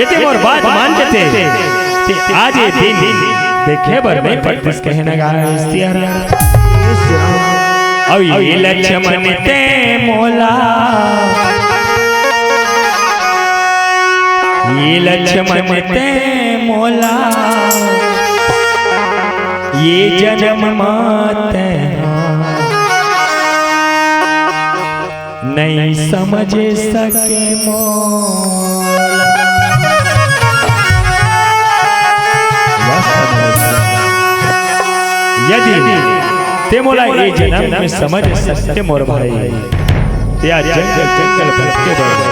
यदि वो बात मानते थे कि आज ये दिन देखे बर नहीं पड़ते कहने का सियारा अब ये लक्ष्मण ते मोला ये लक्ष्मण ते मोला ये जन्म माते नहीं समझ सके यदि ते मोला ये जन्म में समझ सकते मोर भाई या जंगल जंगल भटके बड़े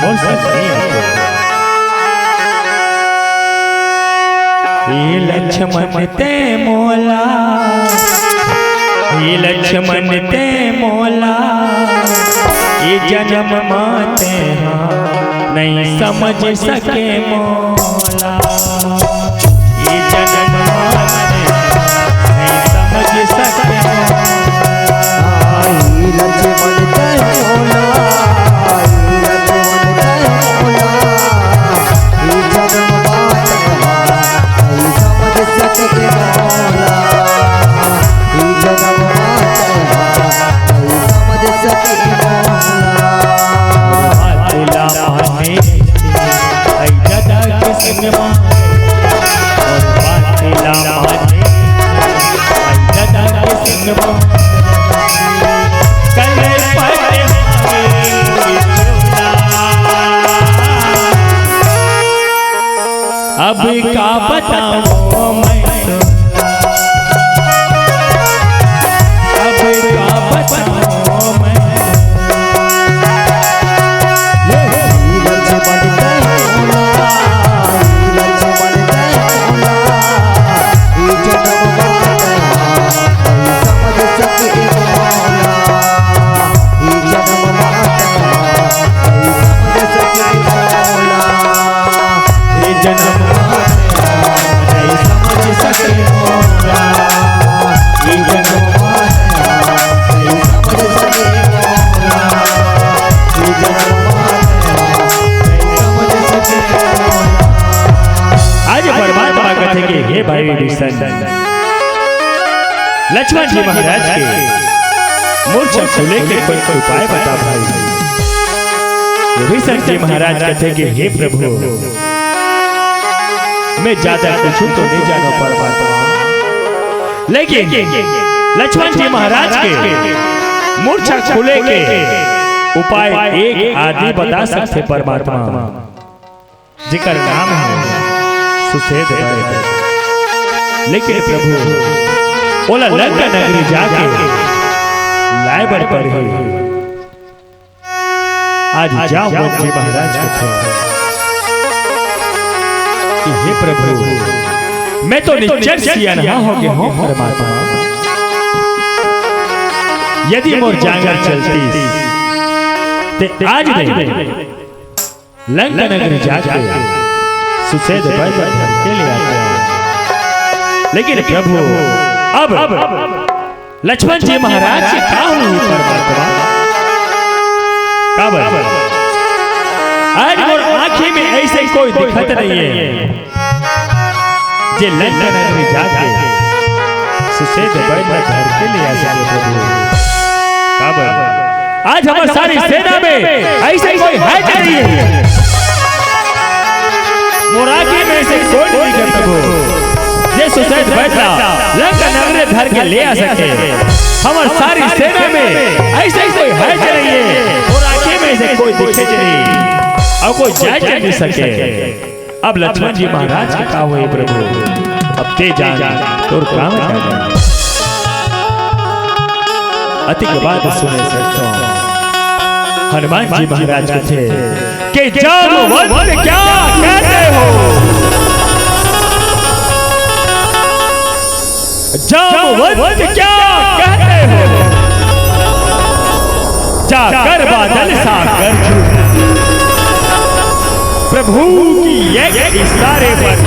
मोर समझ नहीं आते ये लक्ष्मण ते मोला, ये लक्ष्मण ते मोला, ये जन्म माते हाँ नहीं समझ सके मोला, ये जन्म माते नहीं समझ सके मोला। ये लक्ष्मण ते मोला, ये लक्ष्मण ते मोला, ये जन्म माते नहीं समझ सके मोला, ये जन्म माते नहीं समझ सके मोला। बातिला माने ऐ दादा के संग और बातिला माने ऐ दादा के संग कले पड़े अब का बताऊं मैं अब का बताऊं मैं लक्ष्मण जी महाराज के मूर्छा खुले के कोई उपाय बता भाई। विभीषण जी महाराज कहते कि हे प्रभु मैं ज्यादा कुछ तो नहीं जाना परमात्मा, लेकिन लक्ष्मण जी महाराज के मूर्छा खुले के उपाय एक आदि बता सकते परमात्मा, जिकर नाम है सुसेद। लेकिन प्रभु बोला लंका नगरी जाके लायबर पर ही आज जाओ जी महाराज के कि हे प्रभु मैं तो निश्चय सिया ना हो गया हूँ परमात्मा, यदि मोर जांगर चलती ते आज नहीं लंका नगरी जाके सुसेद के लिए आते। लेकिन प्रभु अब लक्ष्मण जी महाराज से क्या हुई परमात्मा, कब आज मोर आँखी में ऐसे कोई दिखत नहीं है जे लंका नगरी जाके सुसेद घर के लिए आए। प्रभु कब आज हमारी सारी सेना में ऐसे कोई है नहीं है, मोर आँखी में ऐसे कोई नहीं है प्रभु ये सुसेद बैठा लंका नगरी धर के ले आ सके। हमारी सारी सेना में ऐसे कोई है नहीं है, और आंखें में से कोई दिखे नहीं और कोई जाए नहीं सके। अब लक्ष्मण जी महाराज के का हुए प्रभु, अब ते जान तोर काम अति के बाद सुने सकते हनुमान जी महाराज थे कि जामवंत क्या कहते हो, जामवंत क्या कहते हो, जाकर बादल सागर प्रभु की एक इशारे पर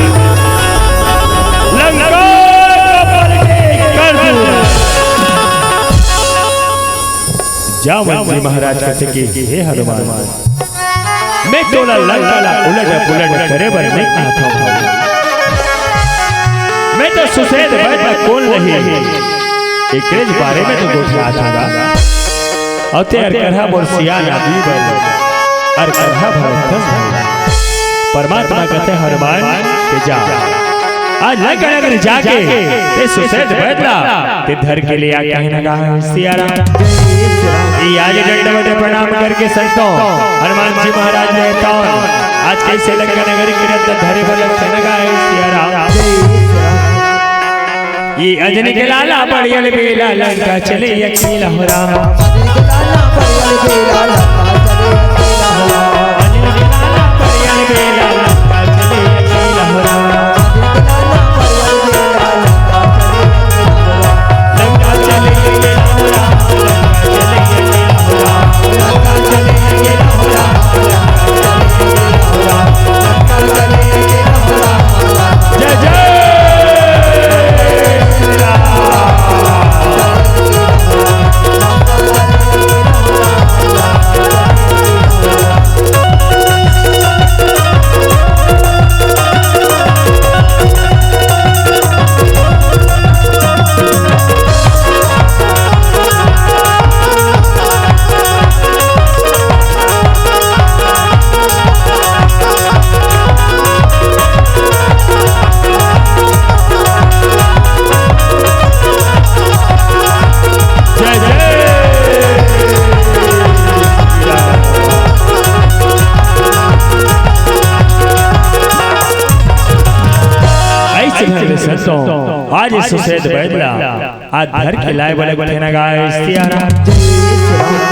लंका कर दूं। जामवंत जी महाराज कहते कि हे हनुमान मैं तोला लंका उलट पुलट करे बर नहीं आता हूं, मैं तो सुसेद बैठा कौन नहीं एक बारे में तो गोठा था और तेर करहा मोर सियान आदमी बन और करहा भरत परमात्मा कहते हनुमान के जा आज लंका नगर जाके ते सुसेद बैठला ते धर के लिए आके कहने लगा सियाराम ये आज दंडवत प्रणाम करके संतों हनुमान जी महाराज ने तो आज कैसे लंका नगर की रत धरे पर कहने लगा सियाराम ये अंजनी के लाला बड़ियल बेला लंका चले अकेला हो राम, अंजनी के लाला बड़ियल बेला लंका चले अकेला हो राम। संतों आज सुसेद बैदला आज धर के लाए बड़े बड़े नगाए सियारा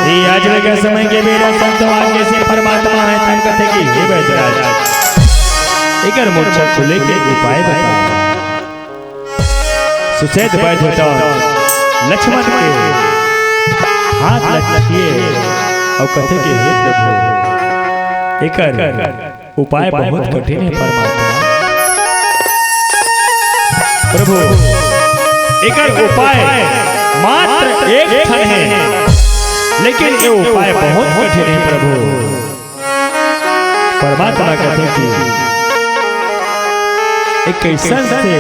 ये आज के समय के बेरा संतों आज कैसे परमात्मा है तन कथे की हे बैदला एकर मोक्ष को लेके उपाय बता सुसेद बैठो लक्ष्मण के हाथ लचिए और कथे के हे प्रभु एकर उपाय बहुत कठिन है परमात्मा प्रभु एकर उपाय मात्र एक ठन है लेकिन ये उपाय बहुत कठिन है प्रभु परमात्मा कहते कि एक कैसन से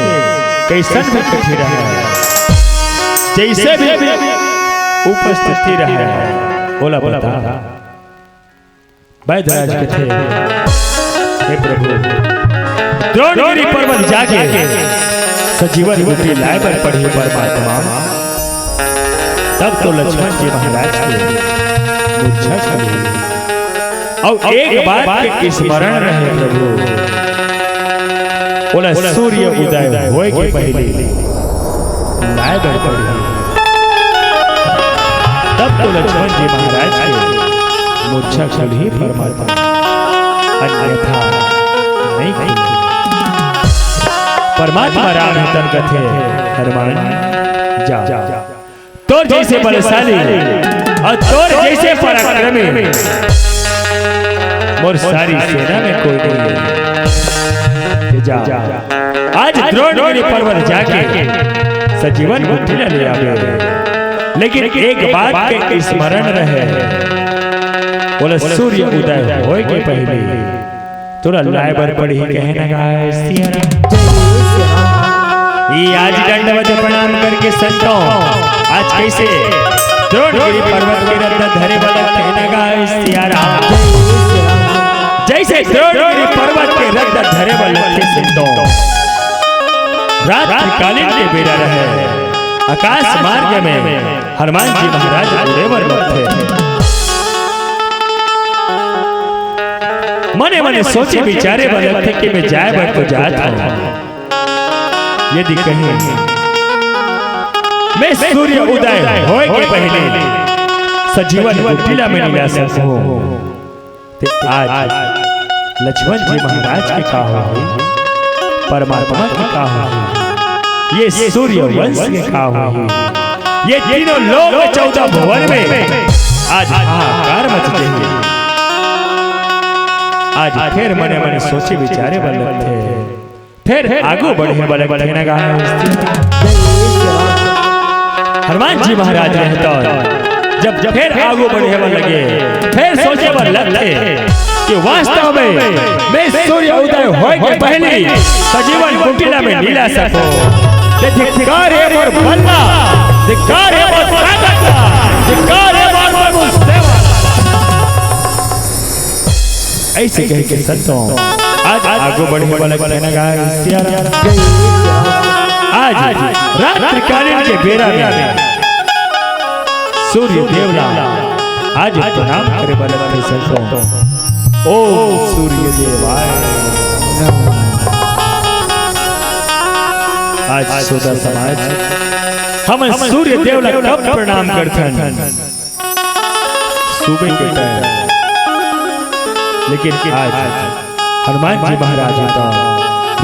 कैसन भी कठिन है जैसे भी उपस्थिति रहे बोला बता वैद्यराज कहते हे प्रभु द्रोणगिरी पर्वत जाके सजीवन बुद्धि लाए पर पढ़ी परमात्मा तब तो लक्ष्मण जी महाराज के मूर्छा चली और एक बात के स्मरण रहे प्रभु बोला सूर्य उदय होए के पहले लाए पर पढ़ी तब तो लक्ष्मण जी महाराज के मूर्छा चली परमात्मा अन्यथा नहीं खुली परमात्मा राम तन कथे हनुमान जा तोर जैसे बलशाली और तोर जैसे पराक्रमी मोर सारी सेना में कोई नहीं जा आज द्रोणगिरी पर्वत जाके सजीवन बुद्धि ले आवे लेकिन एक बात के स्मरण रहे बोले सूर्य उदय होए के पहले तोरा लायबर पड़ी कहना गाय सियारा ये आज दंडवत प्रणाम करके संतों आज कैसे द्रोणगिरी पर्वत के रद्द धरे बल कहना गाय सियारा जैसे द्रोणगिरी पर्वत के रद्द धरे बल के संतों रात कालीन के बेरा रहे आकाश मार्ग में हनुमान जी महाराज उड़ेवर थे मने मने सोचे विचारे बल थे कि मैं जाए बर तो जाता हूं यदि कहीं मैं सूर्य उदय होए के पहले सजीवन उठिला में निवास सकूं ते आज लक्ष्मण जी महाराज के का हो परमात्मा के का हो ये सूर्य वंश के का हो ये तीनों लोग 14 भुवन में आज हाहाकार मच गई आज फिर मने मने सोचे विचारे बल थे फिर आगू बढ़े बल कहना गाय हनुमान जी महाराज रहता जब फिर आगू बढ़े बल लगे फिर सोचे बल लगे कि वास्तव में मैं सूर्य उदय होए के पहले सजीवन कुटिला में लीला सको धिक्कार है मोर बलवा धिक्कार है मोर ताकत धिक्कार है मोर मुस्तवा ऐसे कह के संतों आज आगू बढ़े वाला कहना गाय सियारा आज रात्रि कालीन के बेरा में सूर्य देवला आज प्रणाम करे वाला थे संतों ओ सूर्य देवाय आज सोदा समाज हम सूर्य देवला कब प्रणाम करथन सुबह के टाइम लेकिन आज हनुमान जी महाराज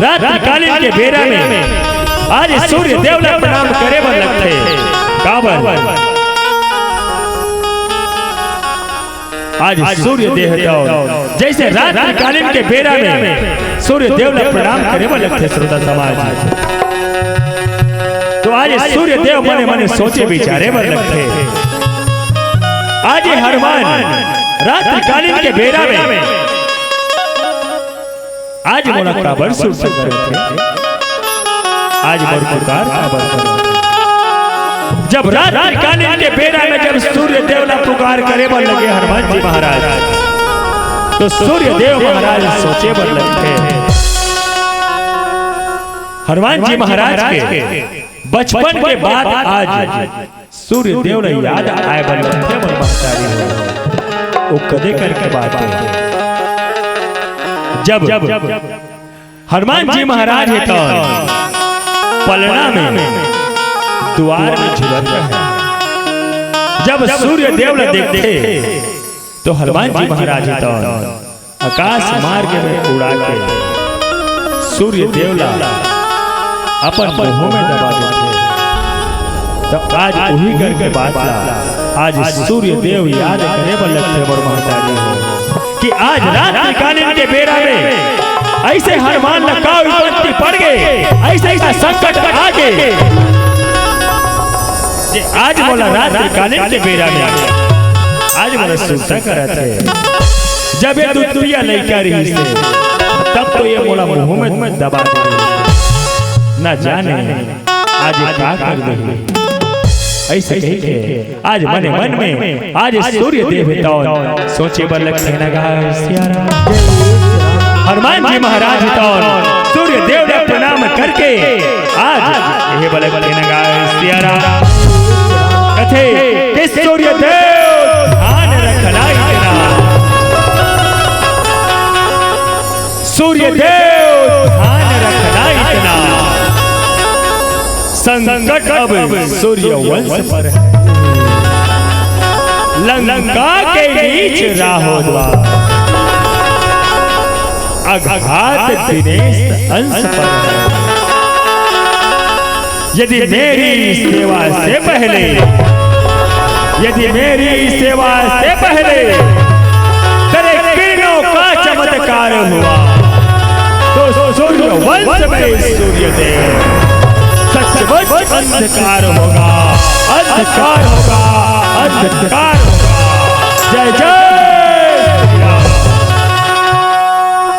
रात्रि कालीन के बेरा में आज सूर्य देवला प्रणाम करे बर लगते काबर आज सूर्य देव जैसे रात्रि कालीन के बेरा में सूर्य देवला प्रणाम करे बर लगते श्रोता समाज तो आज सूर्य देव मने मने सोचे विचारे बर लगते आज हनुमान रात्रि कालीन के बेरा में आज मोला काबर सुर थे आज मोर पुकार काबर जब रात्रि कालीन के बेरा में जब सूर्य देवला पुकार करे बर लगे हनुमान जी महाराज तो सूर्य देव महाराज सोचे बर लगते हनुमान जी महाराज के बचपन के बाद आज सूर्य देव ने याद आए बर लगते मोर महतारी वो कदे करके बात है जब हनुमान जी महाराज है तो पलना में द्वार में झुलत रहे। जब सूर्य देवला देखते तो हनुमान जी महाराज तो आकाश मार्ग में उड़ा के सूर्य देवला अपन मुंह में दबा देते। तो आज वही करके बात आज सूर्य देव याद करे बल्लभ और महतारी हो कि आज रात कालीन के बेरा में ऐसे हनुमान का विपत्ति पड़ गए, ऐसे संकट आ गए। आज बोला रात कालीन के बेरा में आज बोला सुनता करत है। जब ये दुतिया लड़का रही से तब तो ये बोला मुंह में दबा दे ना जाने आज क्या कर दे। ऐसे कही के आज मन मन में आज सूर्य देव तो सोचे बल्लभ हनुमान जी महाराज तो सूर्य देव का प्रणाम करके आज ये बल्लभ कथे कि सूर्य देव ध्यान रखना इतना, सूर्य देव ध्यान रखना इतना, संकट अब सूर्य वंश पर है। लंका के नीच राहो द्वार अघात दिनेश अंश पर है। यदि मेरी सेवा से पहले, यदि मेरी सेवा से पहले तेरे किरणों का चमत्कार हुआ तो सूर्य वंश में सूर्य देव सचमुच अंधकार होगा, अंधकार होगा, अंधकार होगा। जय जय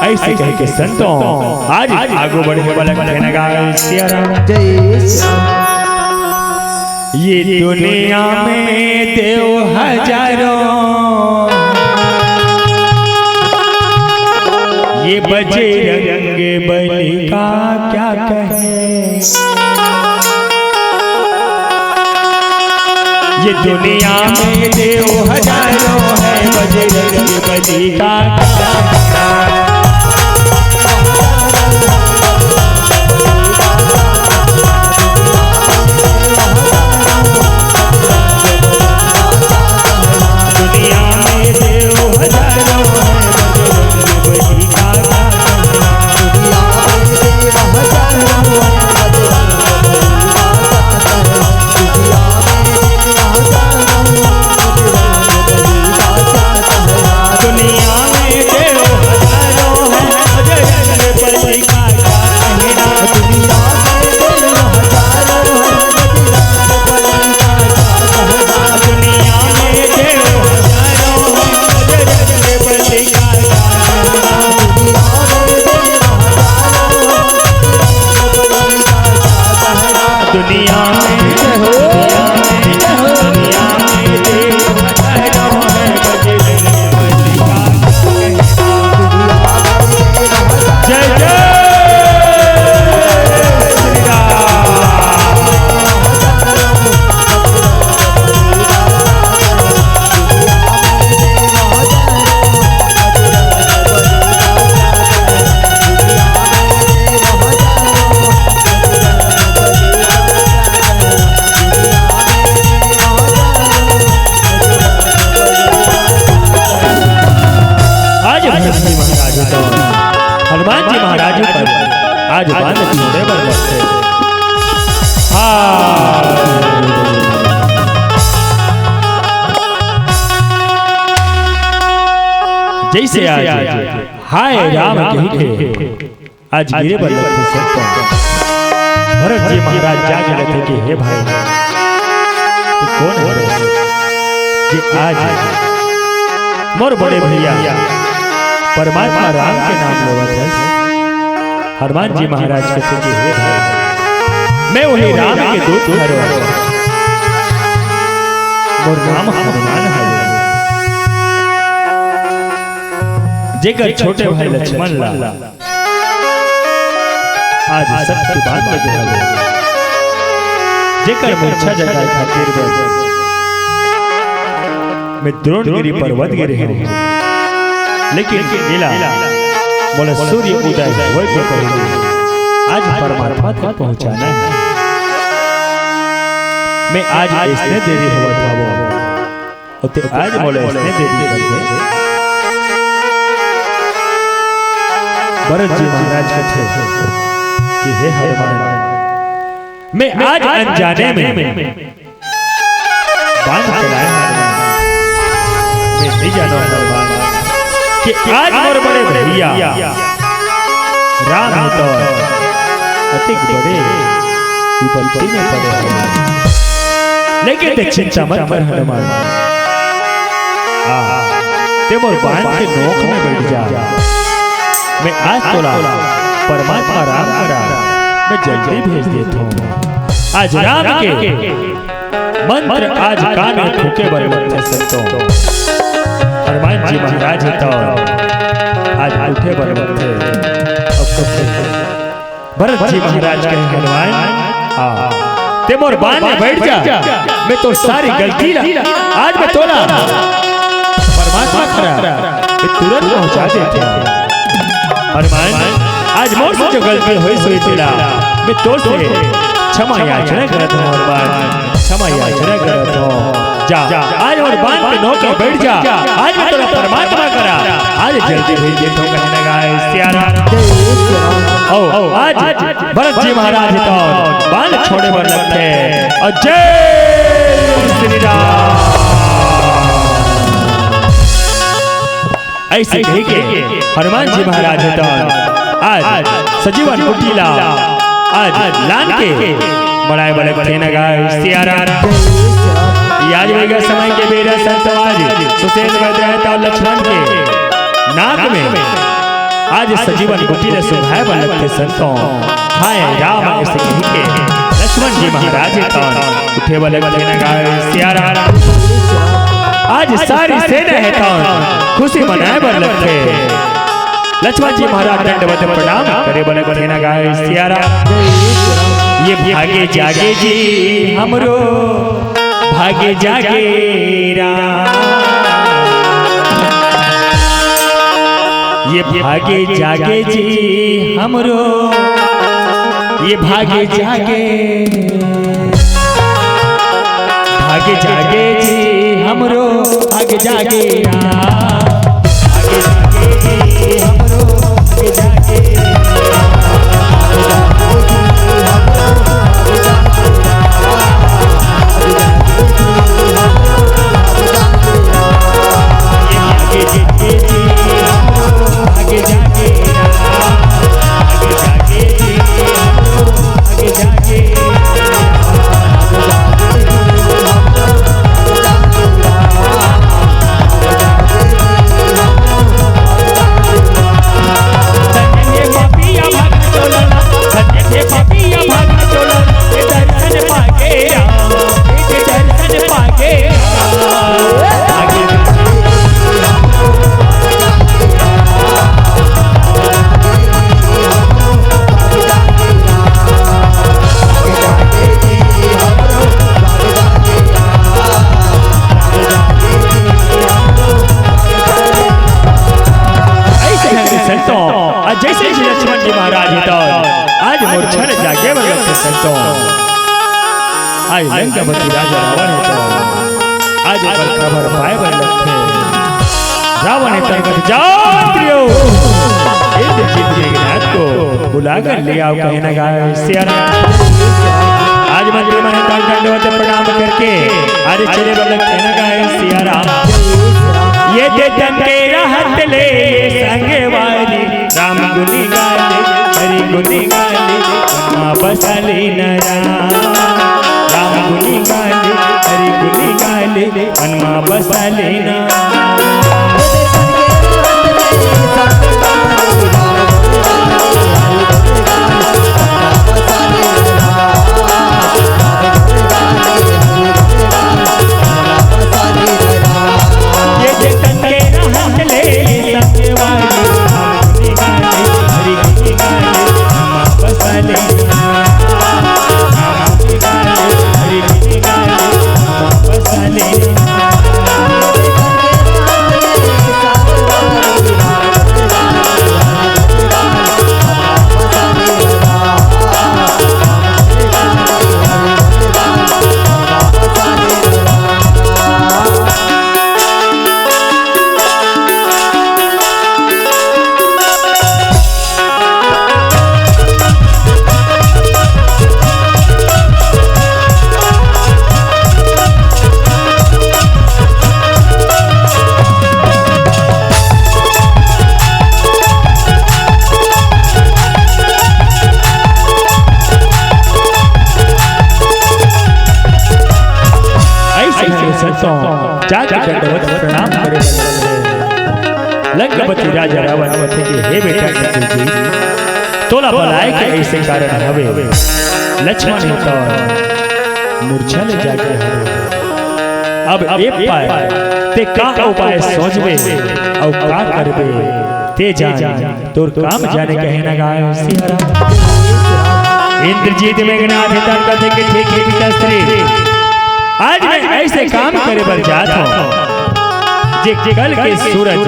ऐसे कह के संतों आज आगे बढ़े वाला कहने का ये दुनिया में देव हजारों, ये बजरंग बली का क्या कहे। ये दुनिया में देव हजारों है, बजरंग बली का क्या कहे। हनुमान जी महाराज पर आज बांध जोड़े पर बसते। जैसे आज हाय राम कही आज गिरे पर भरत जी महाराज जाग रहे थे कि हे भाई कौन है कि आज मोर बड़े भैया परमात्मा राम के नाम लेवत है। हनुमान जी महाराज कहते कि हे भाई मैं वही राम के दूत हरो, मोर नाम हनुमान है। जेकर छोटे भाई लक्ष्मण ला आज सत्य बात लगे हलो, जेकर मूर्छा जगाए खातिर मैं द्रोणगिरी पर्वत गिरे हैं, लेकिन लीला बोले सूर्य उदय होए के पहले आज परमात्मा तक पहुंचाना है। मैं आज इसने देरी हुआ था वो तो आज बोले इसने देरी करके भरत जी महाराज कहते कि हे हनुमान मैं आज अनजाने में बाण चलाया मैं नहीं जाना हनुमान कि आज मोर बड़े भैया राम तो अति बड़े विपत्ति में पड़े हैं लेकिन ते चिंता मत कर हनुमान ते मोर बाण के नोक में बैठ जा मैं आज तोला परमात्मा राम करा मैं जल्दी भेज देता हूँ आज राम के मंत्र आज कान में फूके बरबरते संतों हनुमान जी महाराज तो आज उठे बरबरते भरत जी महाराज कहे हनुमान ते मोर बाण में बैठ जा मैं तो सारी गलती आज मैं तोला परमात्मा खरा मैं तुरंत पहुंचा देते हनुमान आज मोर से जो गलती हुई सोई तेरा मैं तो से क्षमा याचना करत हूं हनुमान क्षमा याचना करत हूं जा आज और बाण पे नोक में बैठ जा आज मैं तेरा परमात्मा करा आज जल्दी भेज देता हूं कहने लगा सियारा ओ आज भरत जी महाराज तो बाण छोड़े पर लगते और जय श्री राम ऐसे कह के हनुमान जी महाराज तो आज सजीवन कुटीला आज लान के बड़ाए बड़े बने गाय सियारा आज वेगा समय के बेरा संतवाज सुसेन वैद्य लक्ष्मण के नाक में आज सजीवन कुटीला सुभाए बलक के संतों हाय राम ऐसे कह के लक्ष्मण जी महाराज तो उठे बलक बने गाय सियारा आज सारी सेना है तो खुशी मनाए बलक के लक्ष्मण जी महाराज दंडवत प्रणाम करे बने बने गाय सियारा ये भागे जागे जी हमरो भागे जागे राम ये भागे जागे जी हमरो ये भागे जागे जी हमरो भागे जागे राम जैसे लक्ष्मण जी महाराज तो आज मूर्छन जागे बलते संतों आज लंकापति राजा रावण तो आज पर प्रभर पाए बलते रावण तरगत जाओ प्रियो इंद्रजीत के नाथ को बुलाकर ले आओ कहने लगा सियारा आज मंत्री मन दंडवत प्रणाम करके आज चले बलक कहने लगा सियारा ये दे दंडे रहत ले संगे वाली राम गुनी गाले हरि गुनी गाले मां बसले न राम गुनी गाले हरि गुनी गाले मां बसले न जाके दंडवत प्रणाम करे लंकापति राजा रावण कहते कि हे बेटा जी तोला भलाए के ऐसे कारण हवे लक्ष्मण तो मूर्छा ले जाके हवे अब एक पाए ते का उपाय सोचबे और का करबे ते जान तोर काम जाने कहे न गाय सियारा इंद्रजीत मेघनाथ दंड कहते कि ठीक है पिता श्री आज मैं ऐसे काम करे बर जात हूं जे कल के सूरज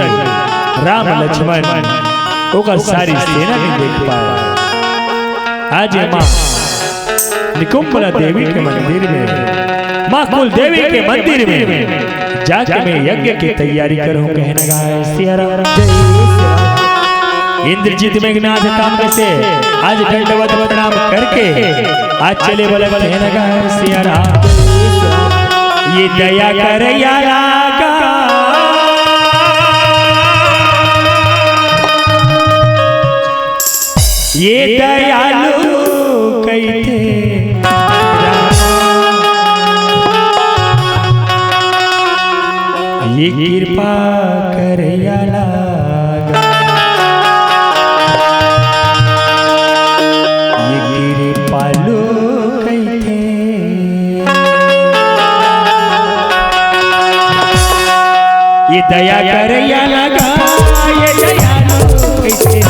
राम लक्ष्मण ओकर सारी सेना नहीं देख पाए आज मां निकुंभला देवी के मंदिर में मां कुल देवी के मंदिर में जाके मैं यज्ञ की तैयारी करूं कहने गाय सियारा इंद्रजीत मेघनाथ तांबे से आज दंडवत प्रणाम करके आज चले बोले कहने गाय सियारा ये दया कर यारा ये दयालु कहते ये कृपा कर यारा ये कृपालु कहते ये दया कर यारा ये दयालु कहते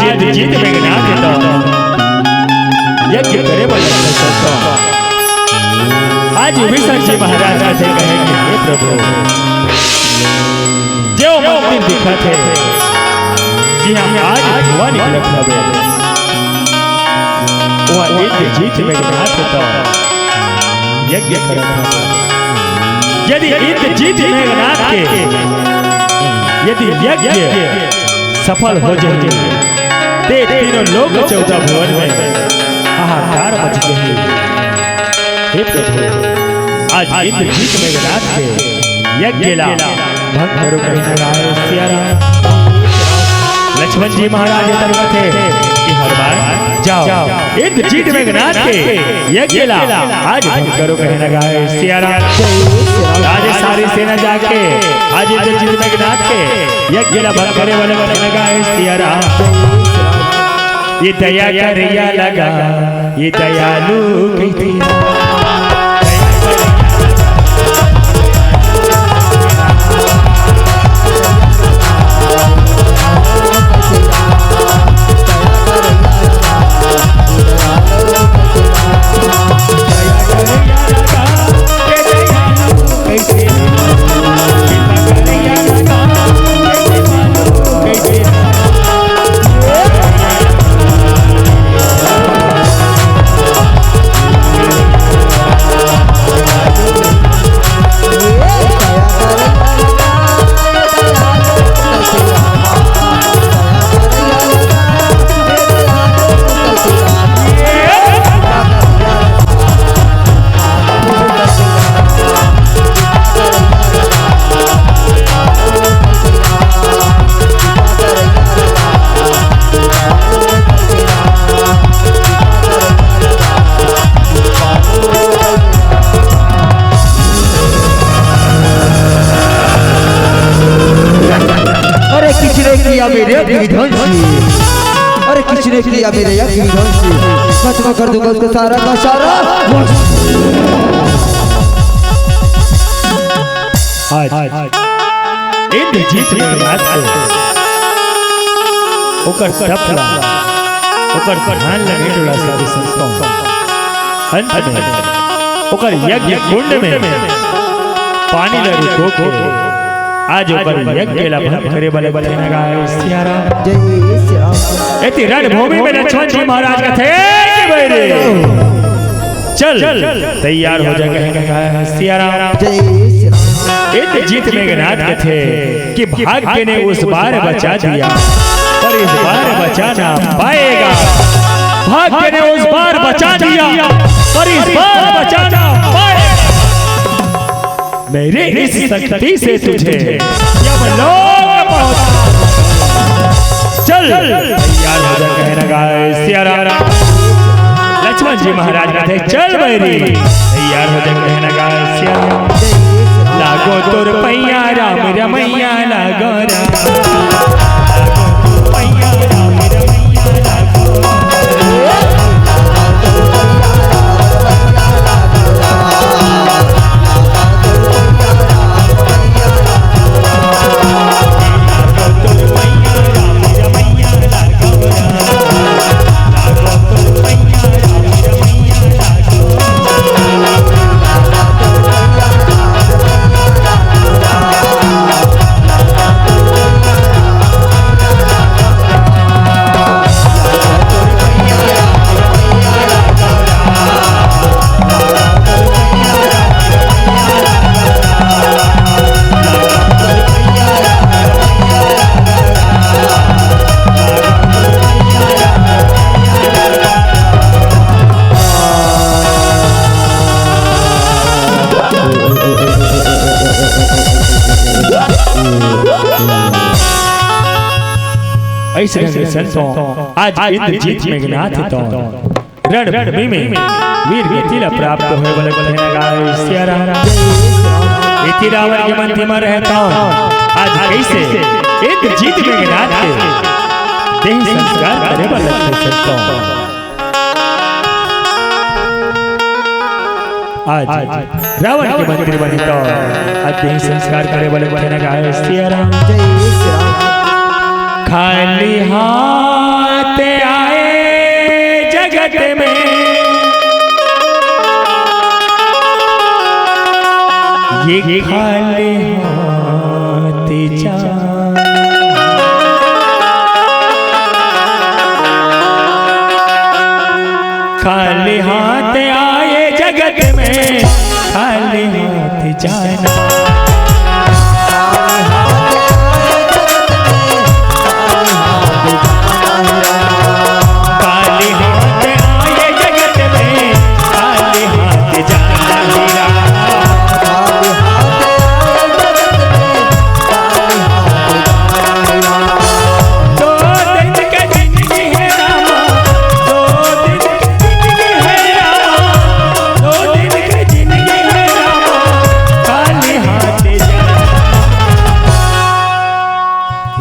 इंद्रजीत मेघनाथ तो यज्ञ करे वाले आज विष्णु जी महाराज से कहे कि हे प्रभु जो मंदिर दिखा थे जी हम आज धुआं निकलत हवे वो इंद्रजीत मेघनाथ तो यज्ञ करत हवे यदि इंद्रजीत मेघनाथ के यदि यज्ञ सफल हो जाए ते तीनों लोग 14 भुवन में हाहाकार मच गई हे प्रभु आज इंद्रजीत मेघनाथ के यज्ञ ला भंग करो कहनाए सियारा लक्ष्मण जी महाराज तरफ थे कि हर बार जाओ इंद्रजीत मेघनाथ के यज्ञ ला आज भंग करो कहनाए सियारा आज सारी सेना जाके आज इंद्रजीत मेघनाथ के यज्ञ ला भंग करे वाले कहनाए सियारा ये दया करिया लगा ये दयालु कहती किया मेरे विध्वंसी, अरे किसने किया मेरे विध्वंसी, खत्म कर दूंगा उसको सारा का सारा। आज इंद्रजीत मेघनाथ को ओकर सपना ओकर ध्यान लगे डोला सारी संतों अंत में ओकर यज्ञ कुंड में पानी ले रुको को आज ओकर यज्ञ के लाभ करे वाले बलना गाय सिया राम जय श्री राम। एति रणभूमि में लक्ष्मण जी महाराज का थे कि बैरे चल तैयार हो जा कहेगा सिया राम जय श्री राम। इंद्रजीत मेघनाथ के थे कि भाग्य ने उस बार बचा दिया पर इस बार बचा ना पाएगा, भाग्य ने उस बार बचा दिया पर इस बार बचा ना पाएगा। मेरे इस शक्ति से तुझे यमलोक पहुंचा, चल तैयार हो जा कहना गाय सिया राम। लक्ष्मण जी महाराज का थे चल बैरी तैयार हो जा कहना गाय सिया राम। लागो तोर पैया राम रमैया लागो ऐसे संतों आज इंद्रजीत मेघनाथ तो रणभूमि में वीर गति प्राप्त होए वाले कहना गाय सिया राम। इति रावण के मंत्री में रहता आज कैसे इंद्रजीत मेघनाथ के देह संस्कार करे वाले संतों आज रावण के मंत्री में तो आज देह संस्कार करे वाले कहना गाय सिया राम जय श्री राम। खाली हाथ आए जगत में ये खाली हाथ जा खाली हाथ आए जगत में खाली हाथ जाना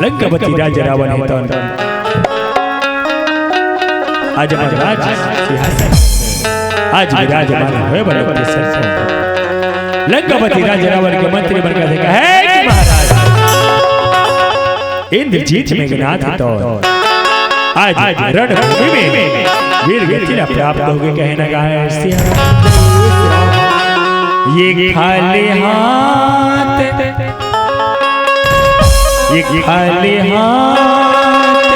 लंकापति राजा रावण आज महाराज आज विराजमान हुए बड़े बड़े संत लंकापति राजा रावण के मंत्री बनकर देखा है कि महाराज इंद्रजीत मेघनाथ तो आज रणभूमि में वीर गति प्राप्त हो गए कहना गाय सिया ये खाली हाथ ये खाली हाथ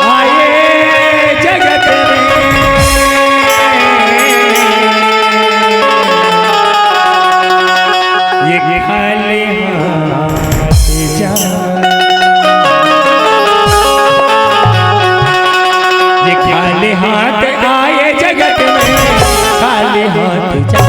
आए जगत में ये खाली हाथ जा ये खाली हाथ आए जगत में खाली हाथ जा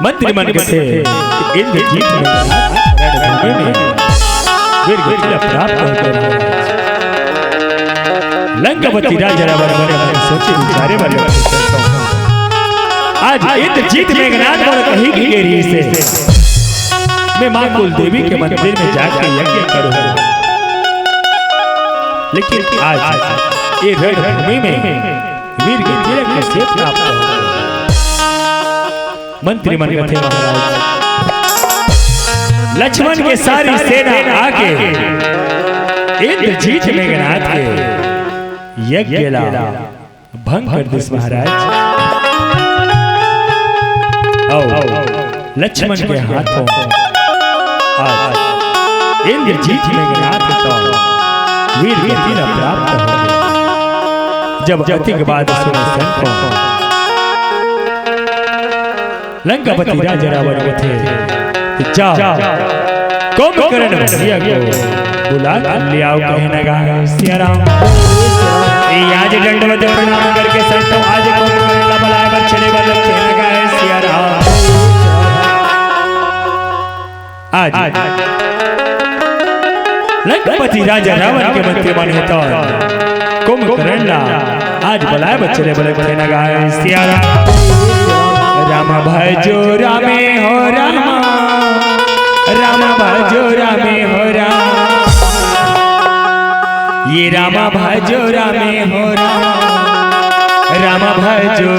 मंत्री मन के थे इंद्रजीत में रणभूमि में वीर गति प्राप्त होकर लंकापति राजा रावण मन सोचे विचारे वाले आज इंद्रजीत मेघनाद और कहीं की गेरी से मैं मां कुल देवी के मंदिर में जाकर यज्ञ करूंगा, लेकिन आज ये रणभूमि में वीर गति कैसे प्राप्त होगा। मंत्री मन थे महाराज लक्ष्मण के सारी सेना आके इंद्रजीत मेघनाद के यज्ञ भंग कर दिस महाराज। लक्ष्मण के हाथों आज इंद्रजीत मेघनाद तो वीर गति प्राप्त हो गई। जब अति के बाद सुने संतों लंकापति राजा रावण को थे जाओ कुंभकर्ण भैया को बुला ले आओ, कहने लगा सिया राम आज दंडवत प्रणाम करके संतों आज कुंभकर्ण बुलाए बचने वाले कहने लगा सिया राम। आज लंकापति राजा रावण के मंत्री बने तो कुंभकर्ण आज बुलाए बचने वाले कहने लगा सिया राम। राम भजो रामे हो रामा, राम भजो रामे हो राम, ये राम भजो रामे हो राम, राम भजो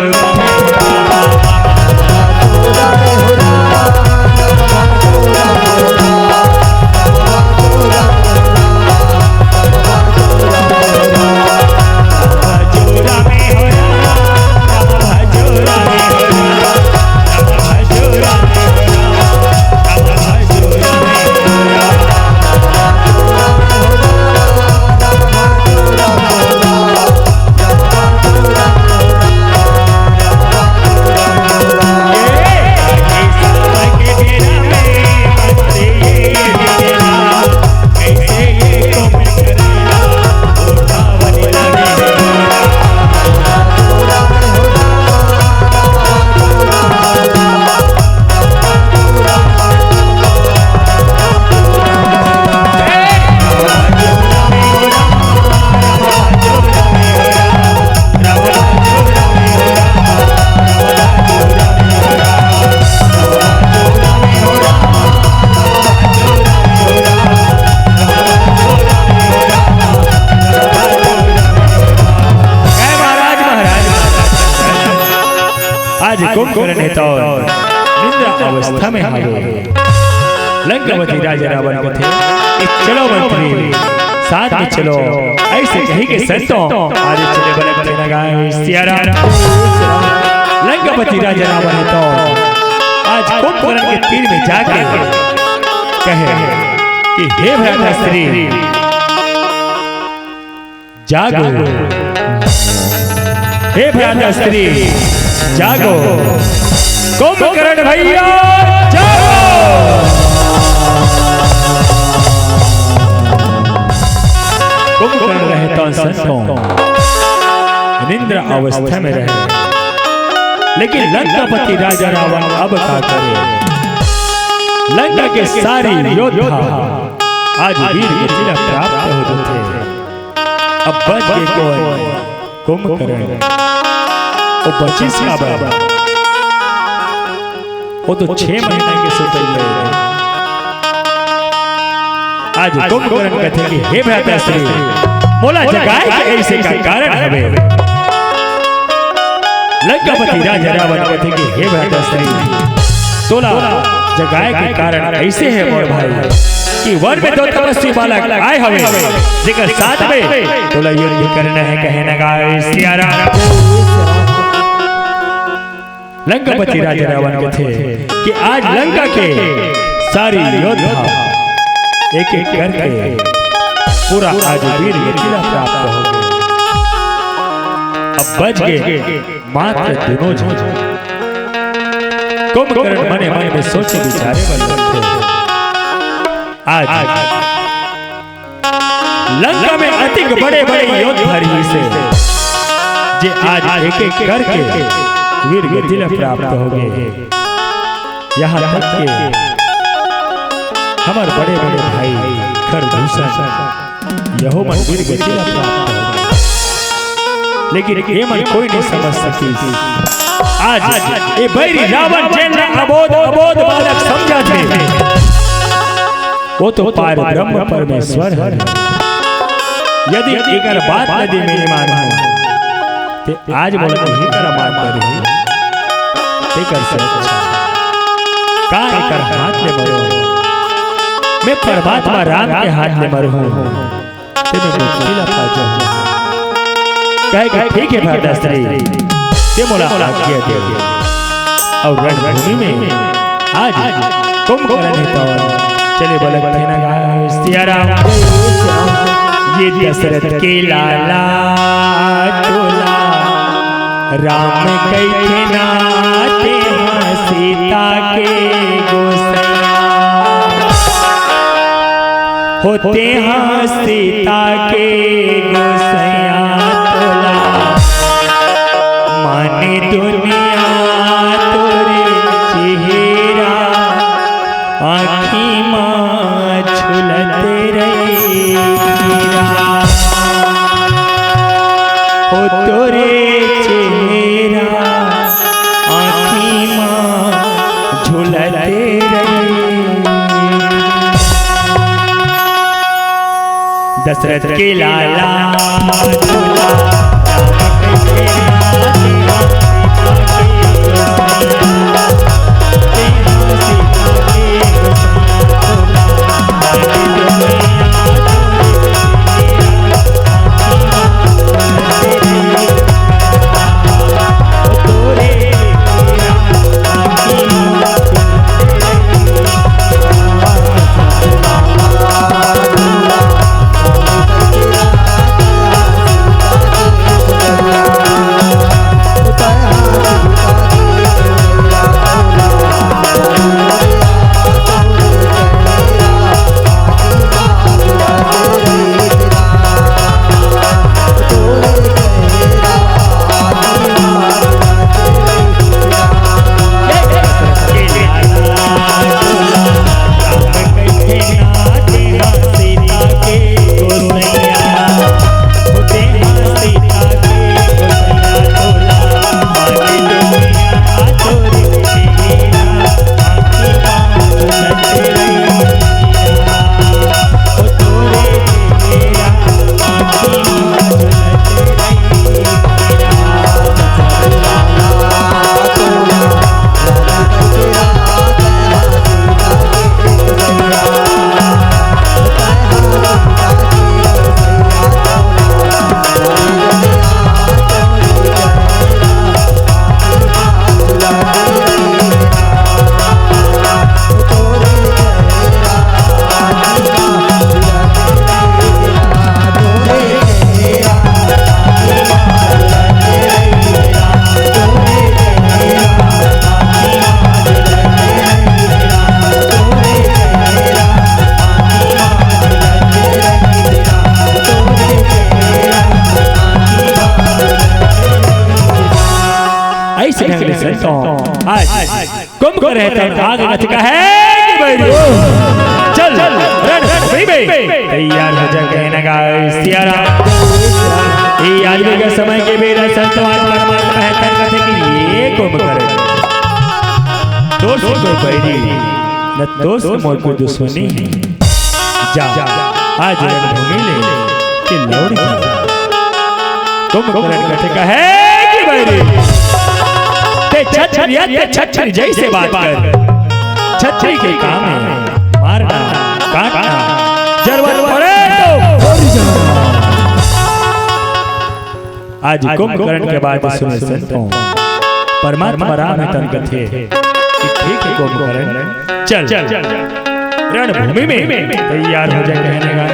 कुंभकर्ण तो निद्रा अवस्था में हावे लंकापति राजा रावण को थे चलो मंत्री साथ में चलो ऐसे कहीं के संतों आज चले बलते लगाए सिया राम। लंकापति राजा रावण तो आज कुंभकर्ण के तीर में जाके कहे कि हे भ्राताश्री जागो, हे भ्राताश्री जागो, कुंभकर्ण भैया जागो। कुंभकर्ण रहता संतों निद्रा अवस्था में रहे, लेकिन लंकापति राजा रावण अब क्या करे। लंका के सारे योद्धा आज वीर गति प्राप्त होते थे, अब बच गए कुंभकर्ण वो 25 का बराबर, वो तो 6 महीने के सुतई गए। आज कुंभकर्ण कहते कि हे भ्राताश्री मोला जगाए के ऐसे का कारण हवे। लंकापति राजा रावण कहते कि हे भ्राताश्री तोला जगाए के कारण ऐसे है मोर भाई कि वन में दो तपस्वी बालक आए हवे जेकर साथ में तोला युद्ध करना है, कहने लगा सिया राम। लंकापति राजा रावण के थे कि आज लंका के सारी योद्धा एक एक करके पूरा आज वीर गति प्राप्त हो गए। अब बच गए मात्र दोनों जन। कुंभकर्ण मने मन में सोचे विचारे वाले थे आज लंका में अति बड़े बड़े योद्धा से जे आज एक एक करके वीर गति प्राप्त हो गए। यहाँ तक के हमारे बड़े बड़े भाई खरदूषण यहो मन वीर गति प्राप्त हो, लेकिन ये मन कोई नहीं समझ सकी। आज ये बैरी रावण जैन अबोध अबोध बालक समझा थे, वो तो पार ब्रह्म परमेश्वर है। यदि एकर बात यदि मेरी मानो ते आज बोल नहीं कर मान करी एकर से का एकर हाथ में मरो, मैं परमात्मा राम के हाथ में मरू हूं ते मैं मुक्ति ला पाजो। कहे ठीक है भरतश्री ते मोला आज्ञा दे और रणभूमि में आज कुंभकर्ण तो चले बोले थे ना सिया राम ये दशरथ के लाला तोला राम कहे नाते हाँ सीता के गोसैया होते हाँ सीता के गोसैया तोला माने दुनिया तोरे चेहरा आँखी माँ झुलते रही हो तोरे चेहरा आँखी माँ झुलते रही। दशरथ के लाला कुंभकर्ण आगे का है चल चल तैयार हो जा कहने का सिया राम। ये आदमी के समय के बेरा संतवान परमात्मा है तन कथे कि ये कुंभकर्ण दोस्त को बैरी न दोस्त मोर को दुश्मनी है। जा आज रणभूमि ले के लौट जा। कुंभकर्ण कथे का है कि बैरी छछरिया ते छछरी जैसे बात कर, छछरी के काम है मारना काटना जरूरत पड़े तो आज कुंभकर्ण के बाद सुने संतों परमात्मा राम तन कथे कि ठीक है कुंभकर्ण चल रणभूमि में तैयार हो जा कहने का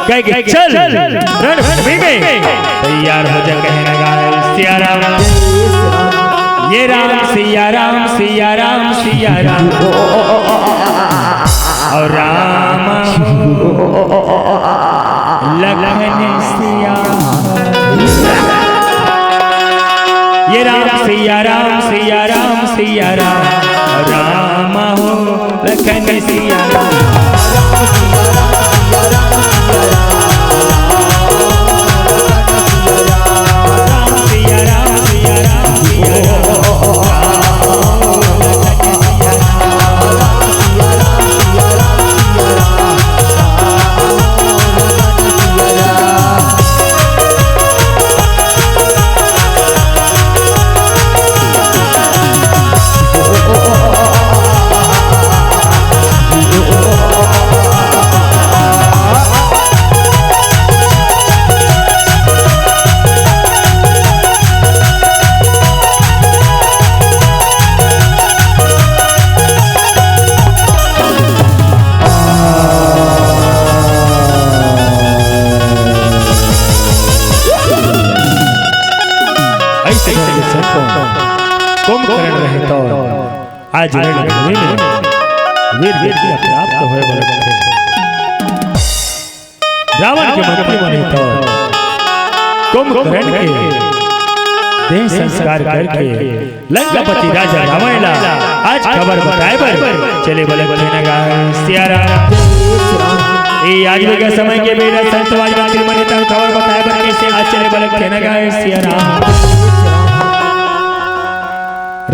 कह के चल रणभूमि में तैयार हो जा कहने का सिया राम। ये राम सिया राम सिया राम सिया राम और राम लखन सिया। ये राम सिया राम सिया राम सिया राम राम हो लखन सिया राम कुंभकर्ण रहे तो आज रणभूमि में वीर विद्या प्राप्त होए वाले थे। रावण के मंत्री बने तो कुंभकर्ण के देह संस्कार करके लंकापति राजा रावण आज खबर बताए बर चले बोले सिया राम ए आज का समय के बेरा संतवाज मंत्री बने तो खबर बताए बर कैसे आज चले बोले सिया राम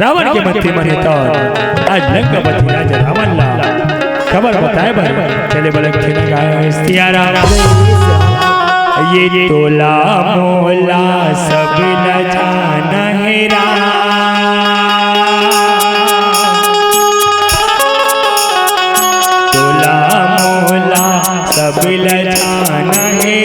रावण के मंत्री बने तो आज लंकापति राजा रावण खबर बताए बर चले बोले सिया राम ये तोला मोला सब न जाना है तोला मोला सब न जाना है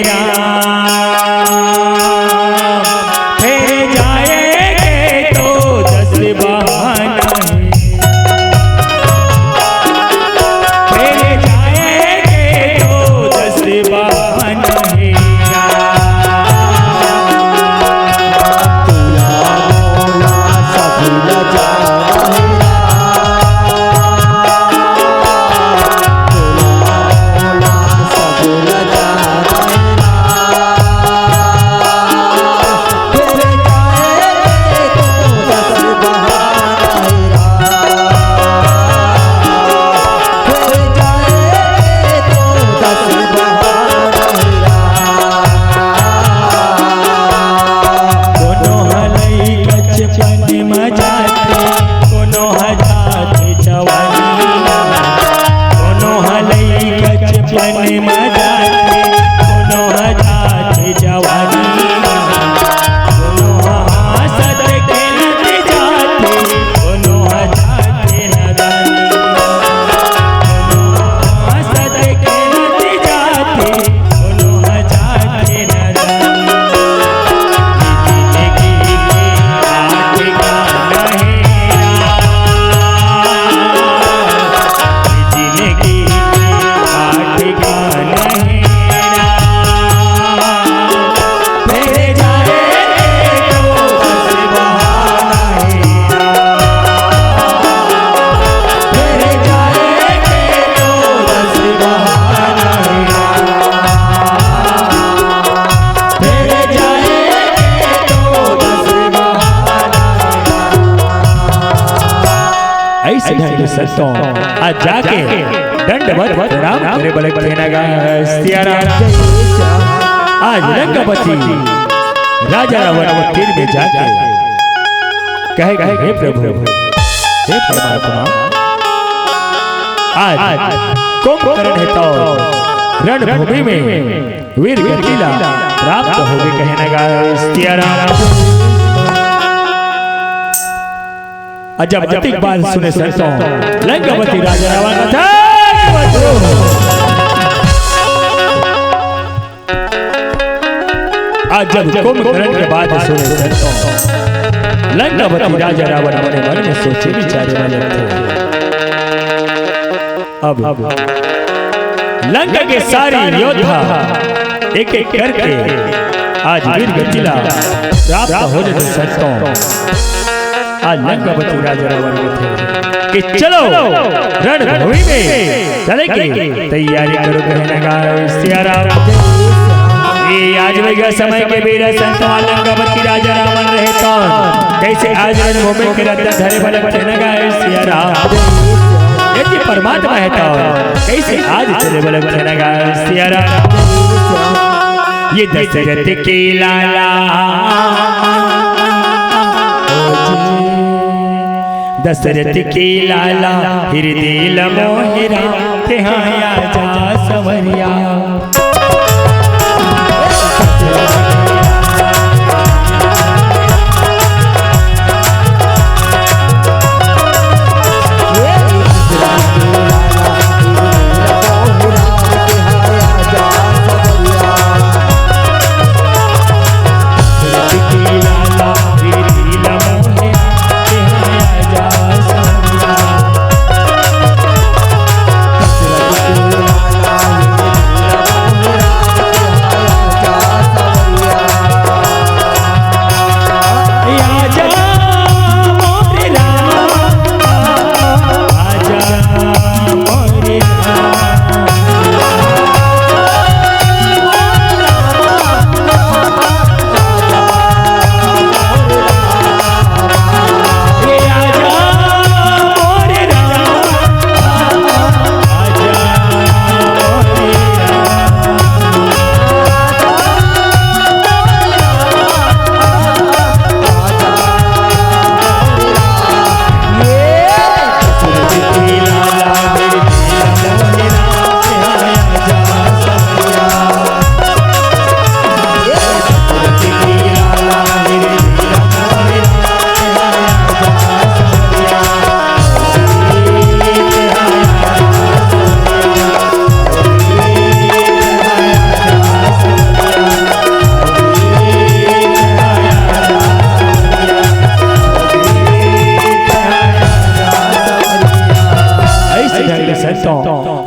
आज जाके दंडवत प्रणाम करे बोले सिया राम आज लंकापति राजा रावण मंदिर में जाके कहे हे प्रभु हे परमात्मा आज कुंभकर्ण है तो रणभूमि में वीर गतिला प्राप्त हो गए कहने सिया राम जब जतिक बात सुने संतों लंकापति राजा रावण था आज जब कुंभकर्ण के बात सुने संतों लंकापति राजा रावण अपने मन में सोचे विचारे वाले थे। अब लंका के सारे योद्धा एक एक करके आज वीर गतिला प्राप्त हो जाते संतों आज लंकापति राजा रावण थे कि चलो रणभूमि में चलेंगे तैयारी करो कहने सिया राम ये आज वही समय के बेरा संतवान लंकापति राजा रावण रहे तो कैसे आज रणभूमि के रत्न धरे बल बचन गाए सिया राम यदि परमात्मा है तो कैसे आज चले बल बचन गाए सिया राम ये दशरथ के लाला दशरथ के लाला हृदय मोहिरा तेहाया जा सवरिया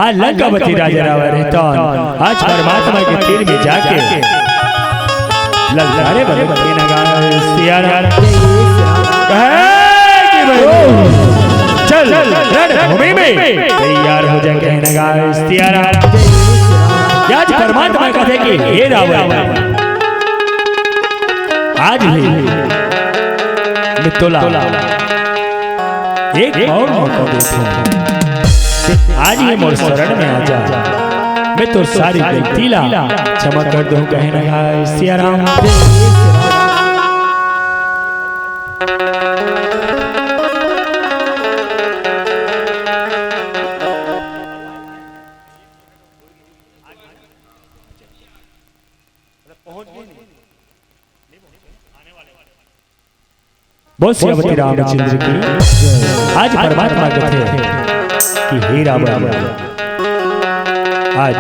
आज लंकापति राजा रावण रहता आज परमात्मा के तीर में जाके ललकारे बड़े बड़े नगाड़े सिया राम चल रणभूमि में तैयार हो जा के नगाड़े सिया राम आज परमात्मा कहते कि हे रावण आज ही मितोला एक और मौका देता आज ही मोर शरण में आ जा मैं तो सारी गलती ला क्षमा कर दूं कहे ना सिया राम बहुत श्रीमती रामचंद्र की आज परमात्मा कहते कि हे रावण आज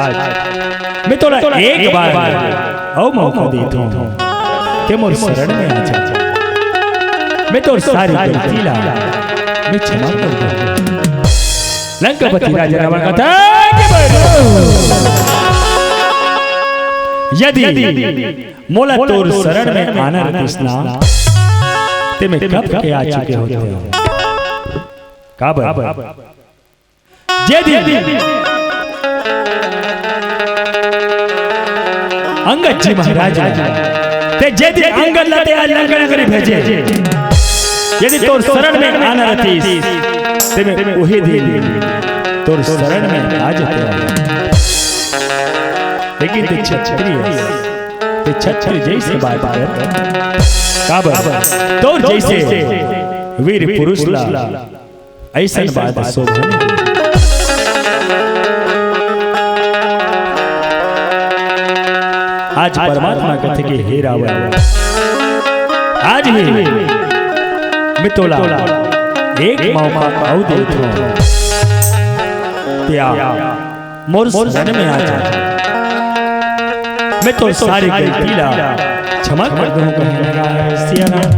मैं तो एक बार और मौका देता हूँ कि मोर शरण में आ जा मैं तो सारी गलती ला मैं क्षमा कर दूं लंकापति राजा रावण कहता यदि मोला तोर शरण में आना कृष्णा ते में कब के आ चुके होते हो काबर यदि अंगद जी महाराज ते यदि अंगद लाते आज लंका नगरी भेजे यदि तोर शरण में आना रतीस ते में वही दिन तोर शरण में आ जाते लेकिन ते क्षत्रिय जैसे बात कर काबर तोर जैसे वीर पुरुष ला ऐसा बात शोभा आज परमात्मा कहते कि हे रावण आज ही मितोला एक मौका और देता हूं क्या मोर शरण में आ जा मैं तो सारी गलती ला क्षमा कर दूं कहने सिया राम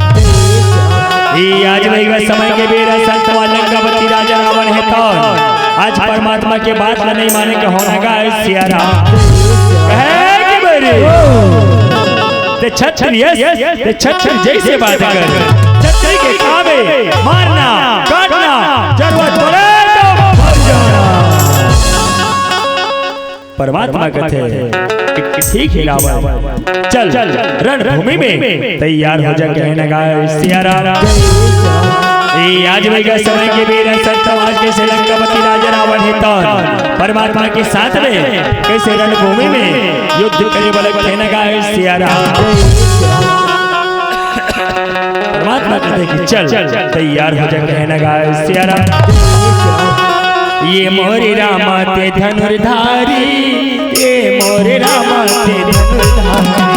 ये आज वही समय के बेरा संत लंकापति राजा रावण है कौन आज परमात्मा के बात में नहीं माने के होना गा सिया राम ते छत्र जैसे बात कर छत्र के कामे मारना काटना जरूरत पड़े तो मर जाना परमात्मा कहते हैं ठीक है रावण, चल रणभूमि में तैयार हो जा, कहने लगा सिया राम। आज वही का समय के वीर संत समाज के श्रीलंकापति राजा रावण है परमात्मा के साथ में कैसे रणभूमि में युद्ध करे वाले कहने लगा सिया राम। परमात्मा कहते कि चल तैयार हो जा, कहने लगा सिया राम। ये मोरे रामा ते धनुर्धारी, ये मोरे रामा ते धनुर्धारी।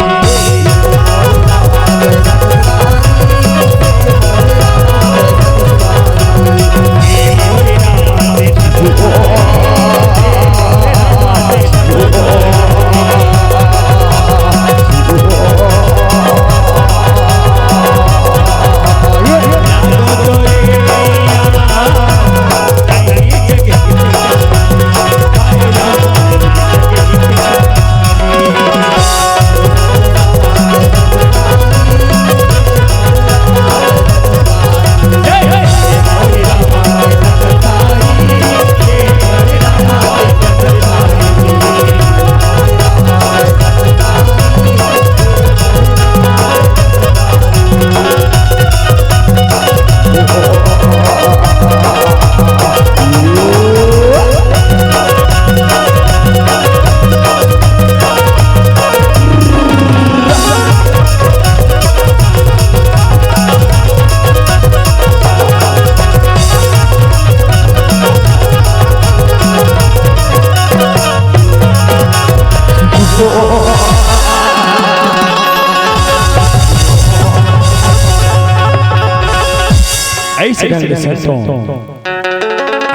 ऐसे ढंग से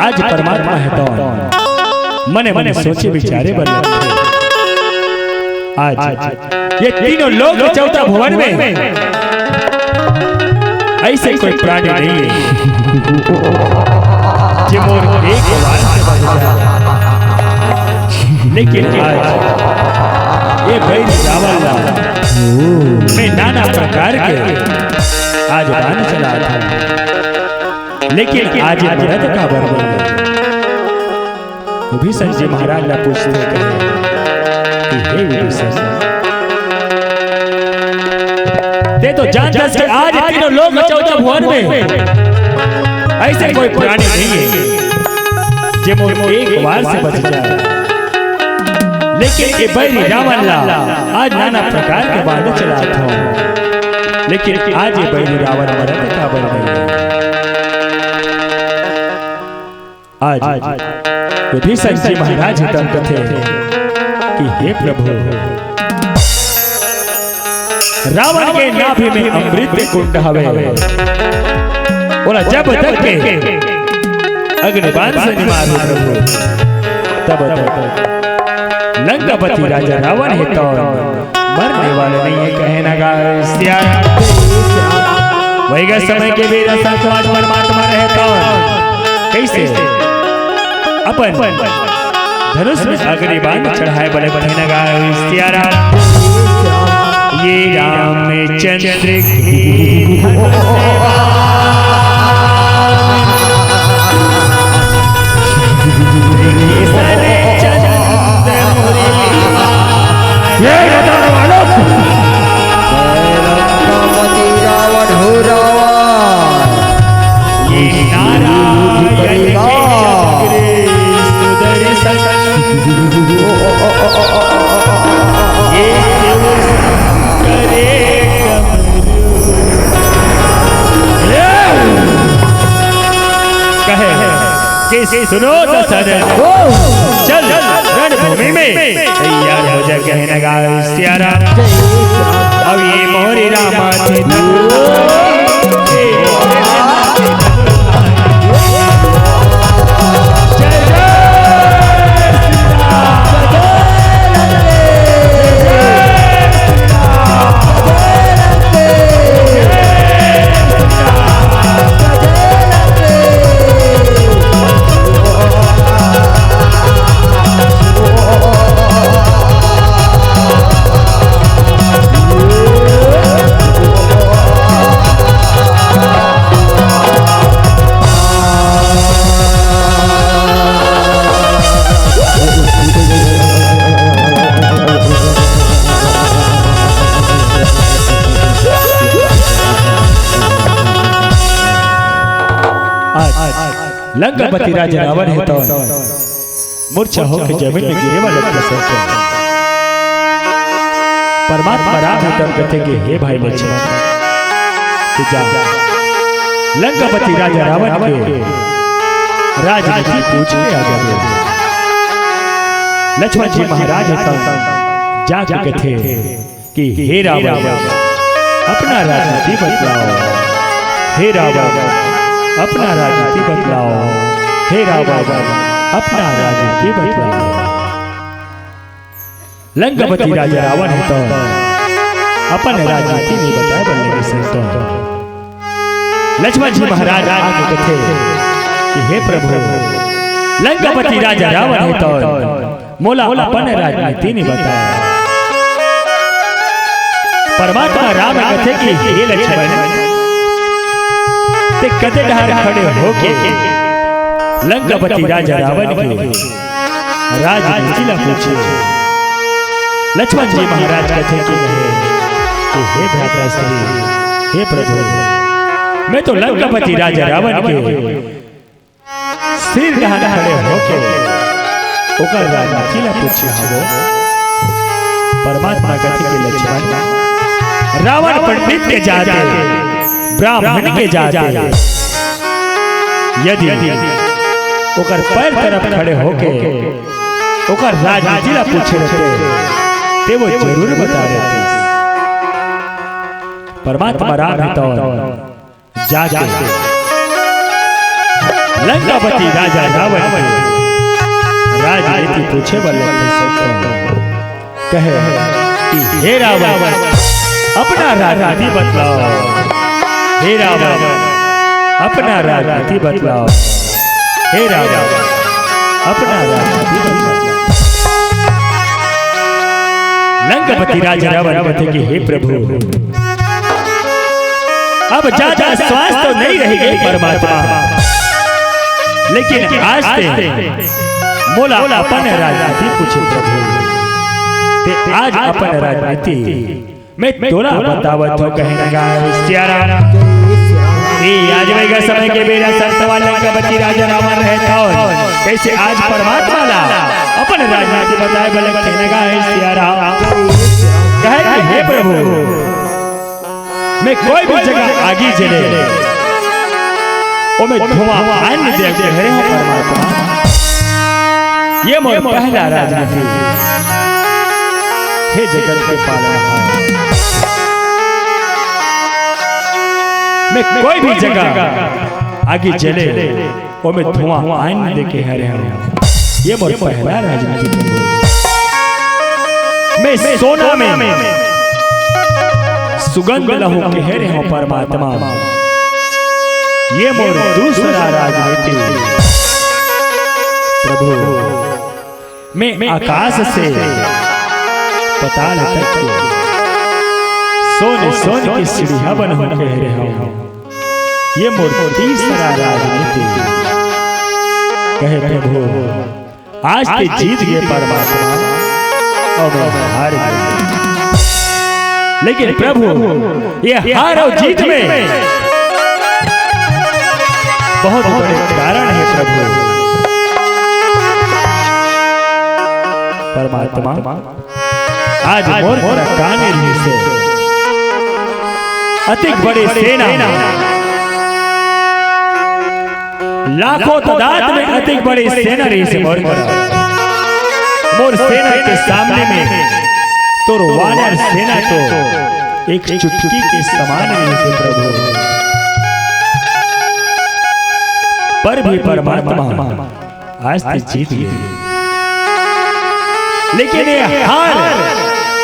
आज परमात्मा है तो मने मने सोचे विचारे बन आज ये तीनों लोग चौथा भुवन में ऐसे कोई प्राणी नहीं है जो मोर एक आवाज से बज जाए। लेकिन आज ये भाई रावण में नाना प्रकार के आज बाण चला था, लेकिन आज मरद का वर्णन विभीषण जी महाराज ने पूछते कि हे विभीषण, ते तो जानता है आज तीनों लोग चौथा भुवन में ऐसे कोई प्राणी नहीं है जो मोर एक बार से बच जाए। लेकिन ये बैरी रावण आज नाना प्रकार के बाण चलाता हूं, लेकिन आज ये बैरी रावण मरद का वर्णन आज विभीषण जी महाराज हितम थे कि हे प्रभु, रावण के नाभि में अमृत कुंड हवे, बोला जब तक के अग्निबाण से निवार हो प्रभु तब तक लंकापति राजा रावण है तो मरने वाले नहीं है, कहना गा सिया। वही समय के वीर समाज परमात्मा रहे तो कैसे अपन धनुष में अग्निबाण चढ़ाए बड़े कहना गा सिया राम। ये रामचंद्र की सुनो दशरथ, चल रणभूमि में तैयार हो जा, कहने गा सिया राम। अब ये मोरे रामा लंकापति राजा रावण है तो मूर्छा होकर जमीन में गिरे वाले परमात्मा राम है तो कहते कि हे भाई लक्ष्मण कि जा लंकापति राजा रावण के राजनीति पूछने आ जाए। लक्ष्मण जी महाराज तो जाके कहते कि हे रावण अपना राजनीति बदलाओ, हे रावण अपना राजनीति बदलाओ, हे रावण अपना राजनीति बदलाओ। लंकापति राजा रावण है तो अपन राजनीति नहीं बताए बनने के संतों। लक्ष्मण जी महाराज आगे कहते कि हे प्रभु लंकापति राजा रावण है तो मोला अपन राजनीति नहीं बताया। परमात्मा राम कहते कि हे लक्ष्मण ते कदे डहर खड़े होके लंकापति राजा रावण के राजनीति ला पूछे। लक्ष्मण जी महाराज कहते कि हे भ्राता श्री हे प्रभु मैं तो लंकापति राजा रावण के सिर डहर खड़े होके ओकर राजनीति ला पूछे हबो। परमात्मा कहते कि लक्ष्मण रावण पंडित के जाते ब्राह्मण के जाते यदि ओकर पैर तरफ खड़े होके ओकर राजनीति ला पूछे रहते ते वो जरूर बता देते। परमात्मा राम है तो जाके लंकापति राजा रावण राजनीति पूछे वाले कहे कि हे रावण अपना राजनीति बदलाओ, हे रावण अपना राजनीति बदलाओ, हे रावण अपना राजनीति बदलाओ। लंकापति राजा रावण कहते कि हे प्रभु अब ज्यादा श्वास तो नहीं रहेगी परमात्मा, लेकिन आज से मोला अपन राजनीति पूछे प्रभु ते आज अपन राजनीति मैं तोरा बतावत हो कहनेगा सियारा ये आज वेगा समय के बेरा संतवाल लंकापति राजा रावण रहता हो कैसे आज परमात्मा ला अपन राजनीति बताए बले कहनेगा सियारा कहे हे प्रभु मैं कोई भी जगह आगे चले ओ मैं धुआं आने देख रहे हैं परमात्मा ये मोर पहला राजनीति हे जगत के पालनहार मैं कोई भी जगह आगे चले ओ मैं धुआं आने देख रहे हैं ये मोर पहला राजनीति मैं सोना में सुगंध लहू कह रहे हो परमात्मा ये मोर दूसरा राजनीति प्रभु मैं आकाश से पताल तक सोने सोने की सीढ़ियां बन कह रहे हो ये मोर तीसरा राजनीति कहे प्रभु आज ते जीत गए परमात्मा और मैं हार गया, लेकिन प्रभु ये हार और जीत में बहुत बड़े कारण है प्रभु। परमात्मा आज मोर काने से अतिक बड़े सेना लाखों तादाद में अतिक बड़ी सेना रही से मोर सेना के सामने में तो वानर सेना तो एक चुटकी के समान रही से प्रभु। पर भी परमात्मा आज तक जीत गए, लेकिन ये हार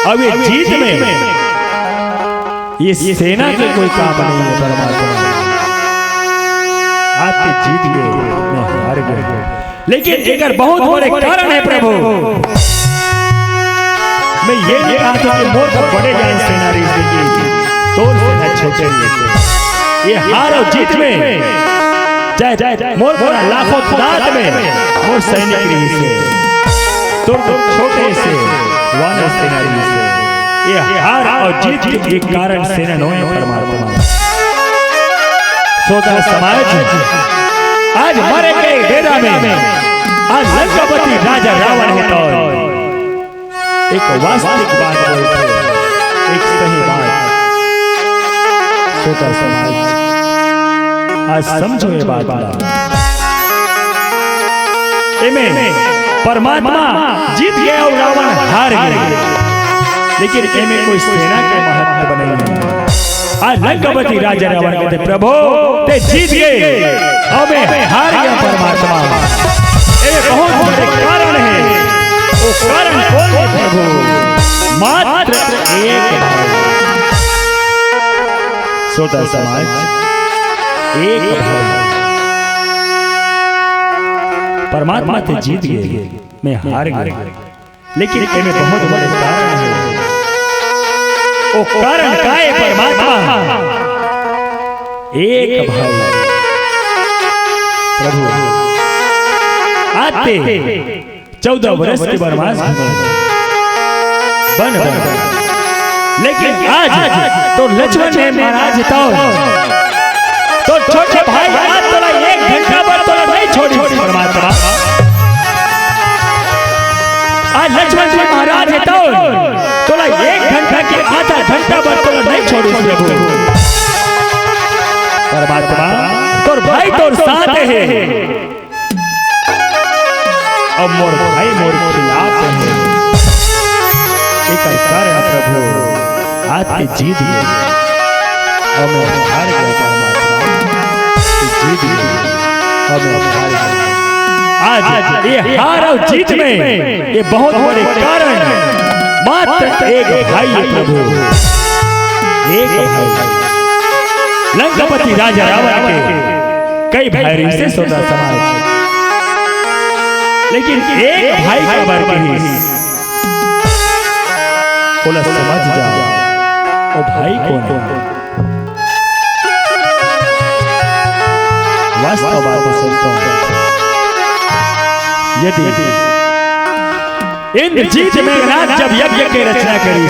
और ये जीत में ये सेना के कोई काम नहीं है परमात्मा। आज तक जीत गए मैं हार गए, लेकिन एक बहुत बड़े कारण है प्रभु। मैं ये नहीं कहा कि मोर का बड़े जाए सेना रही तो सेना छोटे ये हार और जीत में चाहे मोर बड़ा लाखों तादाद में मोर सैनिक रही से तो छोटे से वानर सेना रही से ये हार और जीत के एक कारण सेना नो है परमात्मा। सोदा समाज आज मरे के डेरा में आज लंकापति राजा रावण है तो एक वास्तविक बात बोलते, एक सही बात छोटा समाज आज समझो ये बात। एमे परमात्मा जीत गया और रावण हार गया, लेकिन एमे कोई सेना के महत्व नहीं। आज लंकापति राजा रावण कहते प्रभु ते जीत गए और मैं हार गया परमात्मा। ये बहुत बड़े कारण है, वो कारण कौन है प्रभु? मात्र एक छोटा समाज, एक परमात्मा ते जीत गए, मैं हार गया, लेकिन इनमें बहुत बड़े कारण है। वो कारण का है परमात्मा एक भाई प्रभु आते 14 वर्ष के वनवास बन लेकिन आज तो लक्ष्मण ने महाराज तो छोटे भाई आज तो 1 घंटा पर तो नहीं छोड़ी परमात्मा। आज लक्ष्मण जी महाराज है तो 1 घंटा के आधा घंटा पर तो नहीं छोड़ी प्रभु परमात्मा। तोर भाई तोर साथ है और मोर भाई मोर खिलाफ है, एक कारण प्रभु आज के जीत गए और मैं हार गया परमात्मा, जीत गए और मैं हार गया। आज ये हार और जीत में ये बहुत बड़े कारण मात्र एक भाई है प्रभु, एक भाई। लंकापति राजा रावण के कई भाई से सोता समाज, लेकिन एक भाई का वर्ग ही बोला समझ जाओ वो भाई कौन है। वास्तव बात सुनता हूं, यदि इंद्रजीत मेघनाथ जब यज्ञ की रचना करी,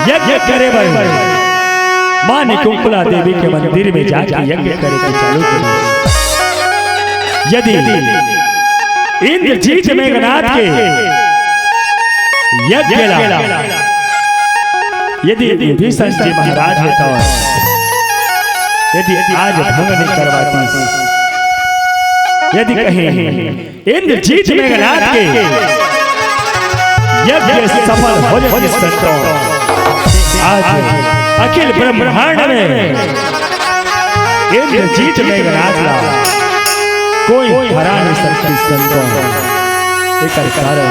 यज्ञ करे मां निकुंभला देवी के मंदिर में जाकर यज्ञ करे के चालू करी। यदि इंद्रजीत मेघनाथ के यज्ञ यदि विभीषण जी महाराज है तो यदि आज भंग नहीं करवाती, यदि कहें इंद्रजीत मेघनाथ के यज्ञ सफल हो जाती संतों, आज अखिल ब्रह्मांड में इंद्रजीत मेघनाथ ला कोई हरा नहीं सकती संतों। एक कारण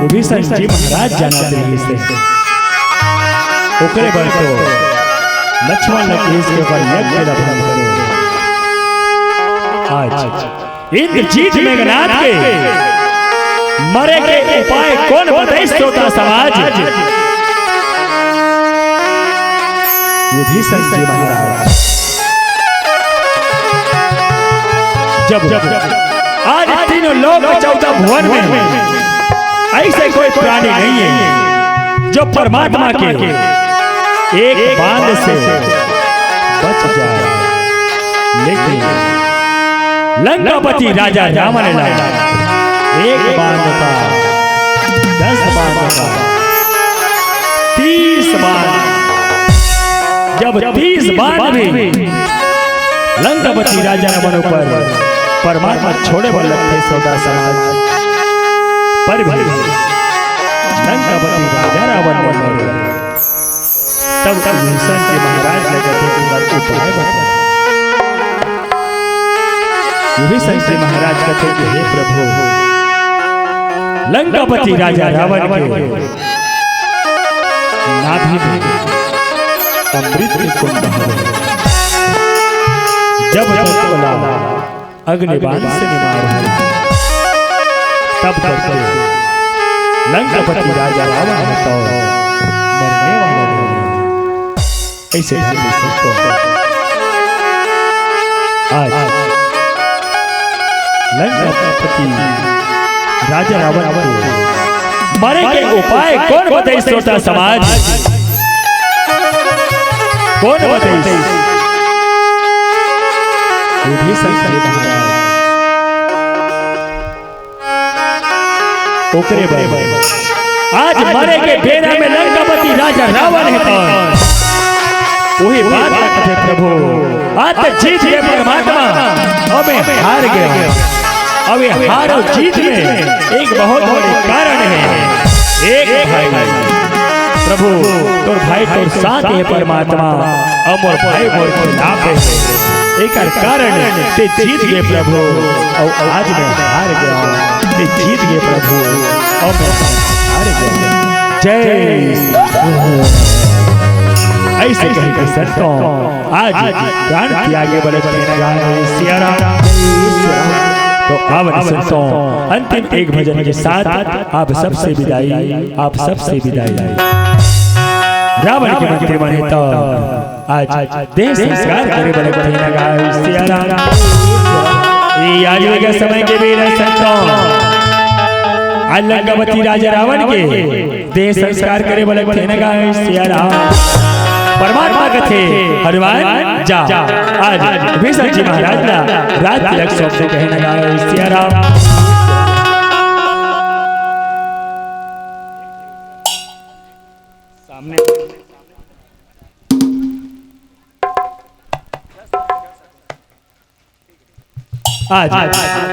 विभीषण जी महाराज जाना रही से ओकरे बर तो लक्ष्मण ने केस के ऊपर यज्ञ लभन करो। आज इंद्रजीत मेघनाथ के मरे के उपाय कौन बताए श्रोता समाज? विभीषण जी महाराज जब आज तीनों लोग 14 भुवन में ऐसे कोई प्राणी नहीं है जो परमात्मा के एक बांध से बच जाए, लेकिन लंकापति राजा रावण ने एक बांध का 10 बांध का 30 बांध, जब 30 बांध भी लंकापति राजा रावण पर परमात्मा छोड़े वाले थे सौदा समाज, पर भी लंकापति राजा रावण ने तब विभीषण जी महाराज ने कहते उपाय बता। विभीषण जी महाराज कहते कि हे प्रभु, लंकापति राजा रावण के नाभि में अमृत के कुंड है, जब अग्निबाण से निवार है तब तक लंकापति राजा रावण तो मरने वाला नहीं। ऐसे आज लंकापति राजा रावण मरे के उपाय कौन बताए श्रोता समाज? कौन बताए? भीषण जी महाराज ओकरे बाबा आज मरे के बेरा में लंकापति राजा रावण है तो वही बात कहते प्रभु आज जीत गए परमात्मा अबे हार गए। अब हार और जीत में एक बहुत बड़े कारण है एक भाई प्रभु तोर भाई तोर साथ है परमात्मा अमर भाई मोर खिलाफ है एक कारण ते जीत गए प्रभु और आज मैं हार गया ते जीत गए प्रभु और मैं हार गया। जय ऐसे कहकर संतों आज गान की आगे बढ़े सिया राम। तो अब संतों अंतिम एक भजन के साथ आप सबसे विदाई रावण के मंत्री बने तो आज देह संस्कार करे बड़े सिया राम। आयु के समय के वीर संतों आज लंकापति राजा रावण के देह संस्कार करे बड़े सिया राम। परमात्मा कथे हनुमान जा आज भीषण जी महाराज ना रात तिलक सौंप से कहने लगा सिया राम। सामने आज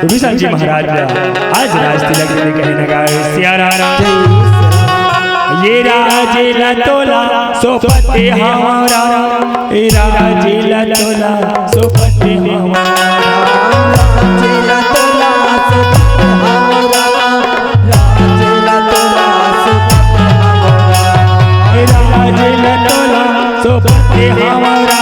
भीषण जी महाराज ना आज राज तिलक कहने लगा सिया राम। ये राजेला तोला सोपते हमारा राजेला तोला सोपते हमारा राजेला तोला सोपते हमारा राजेला तोला सोपते हमारा राजेला तोला सोपते हमारा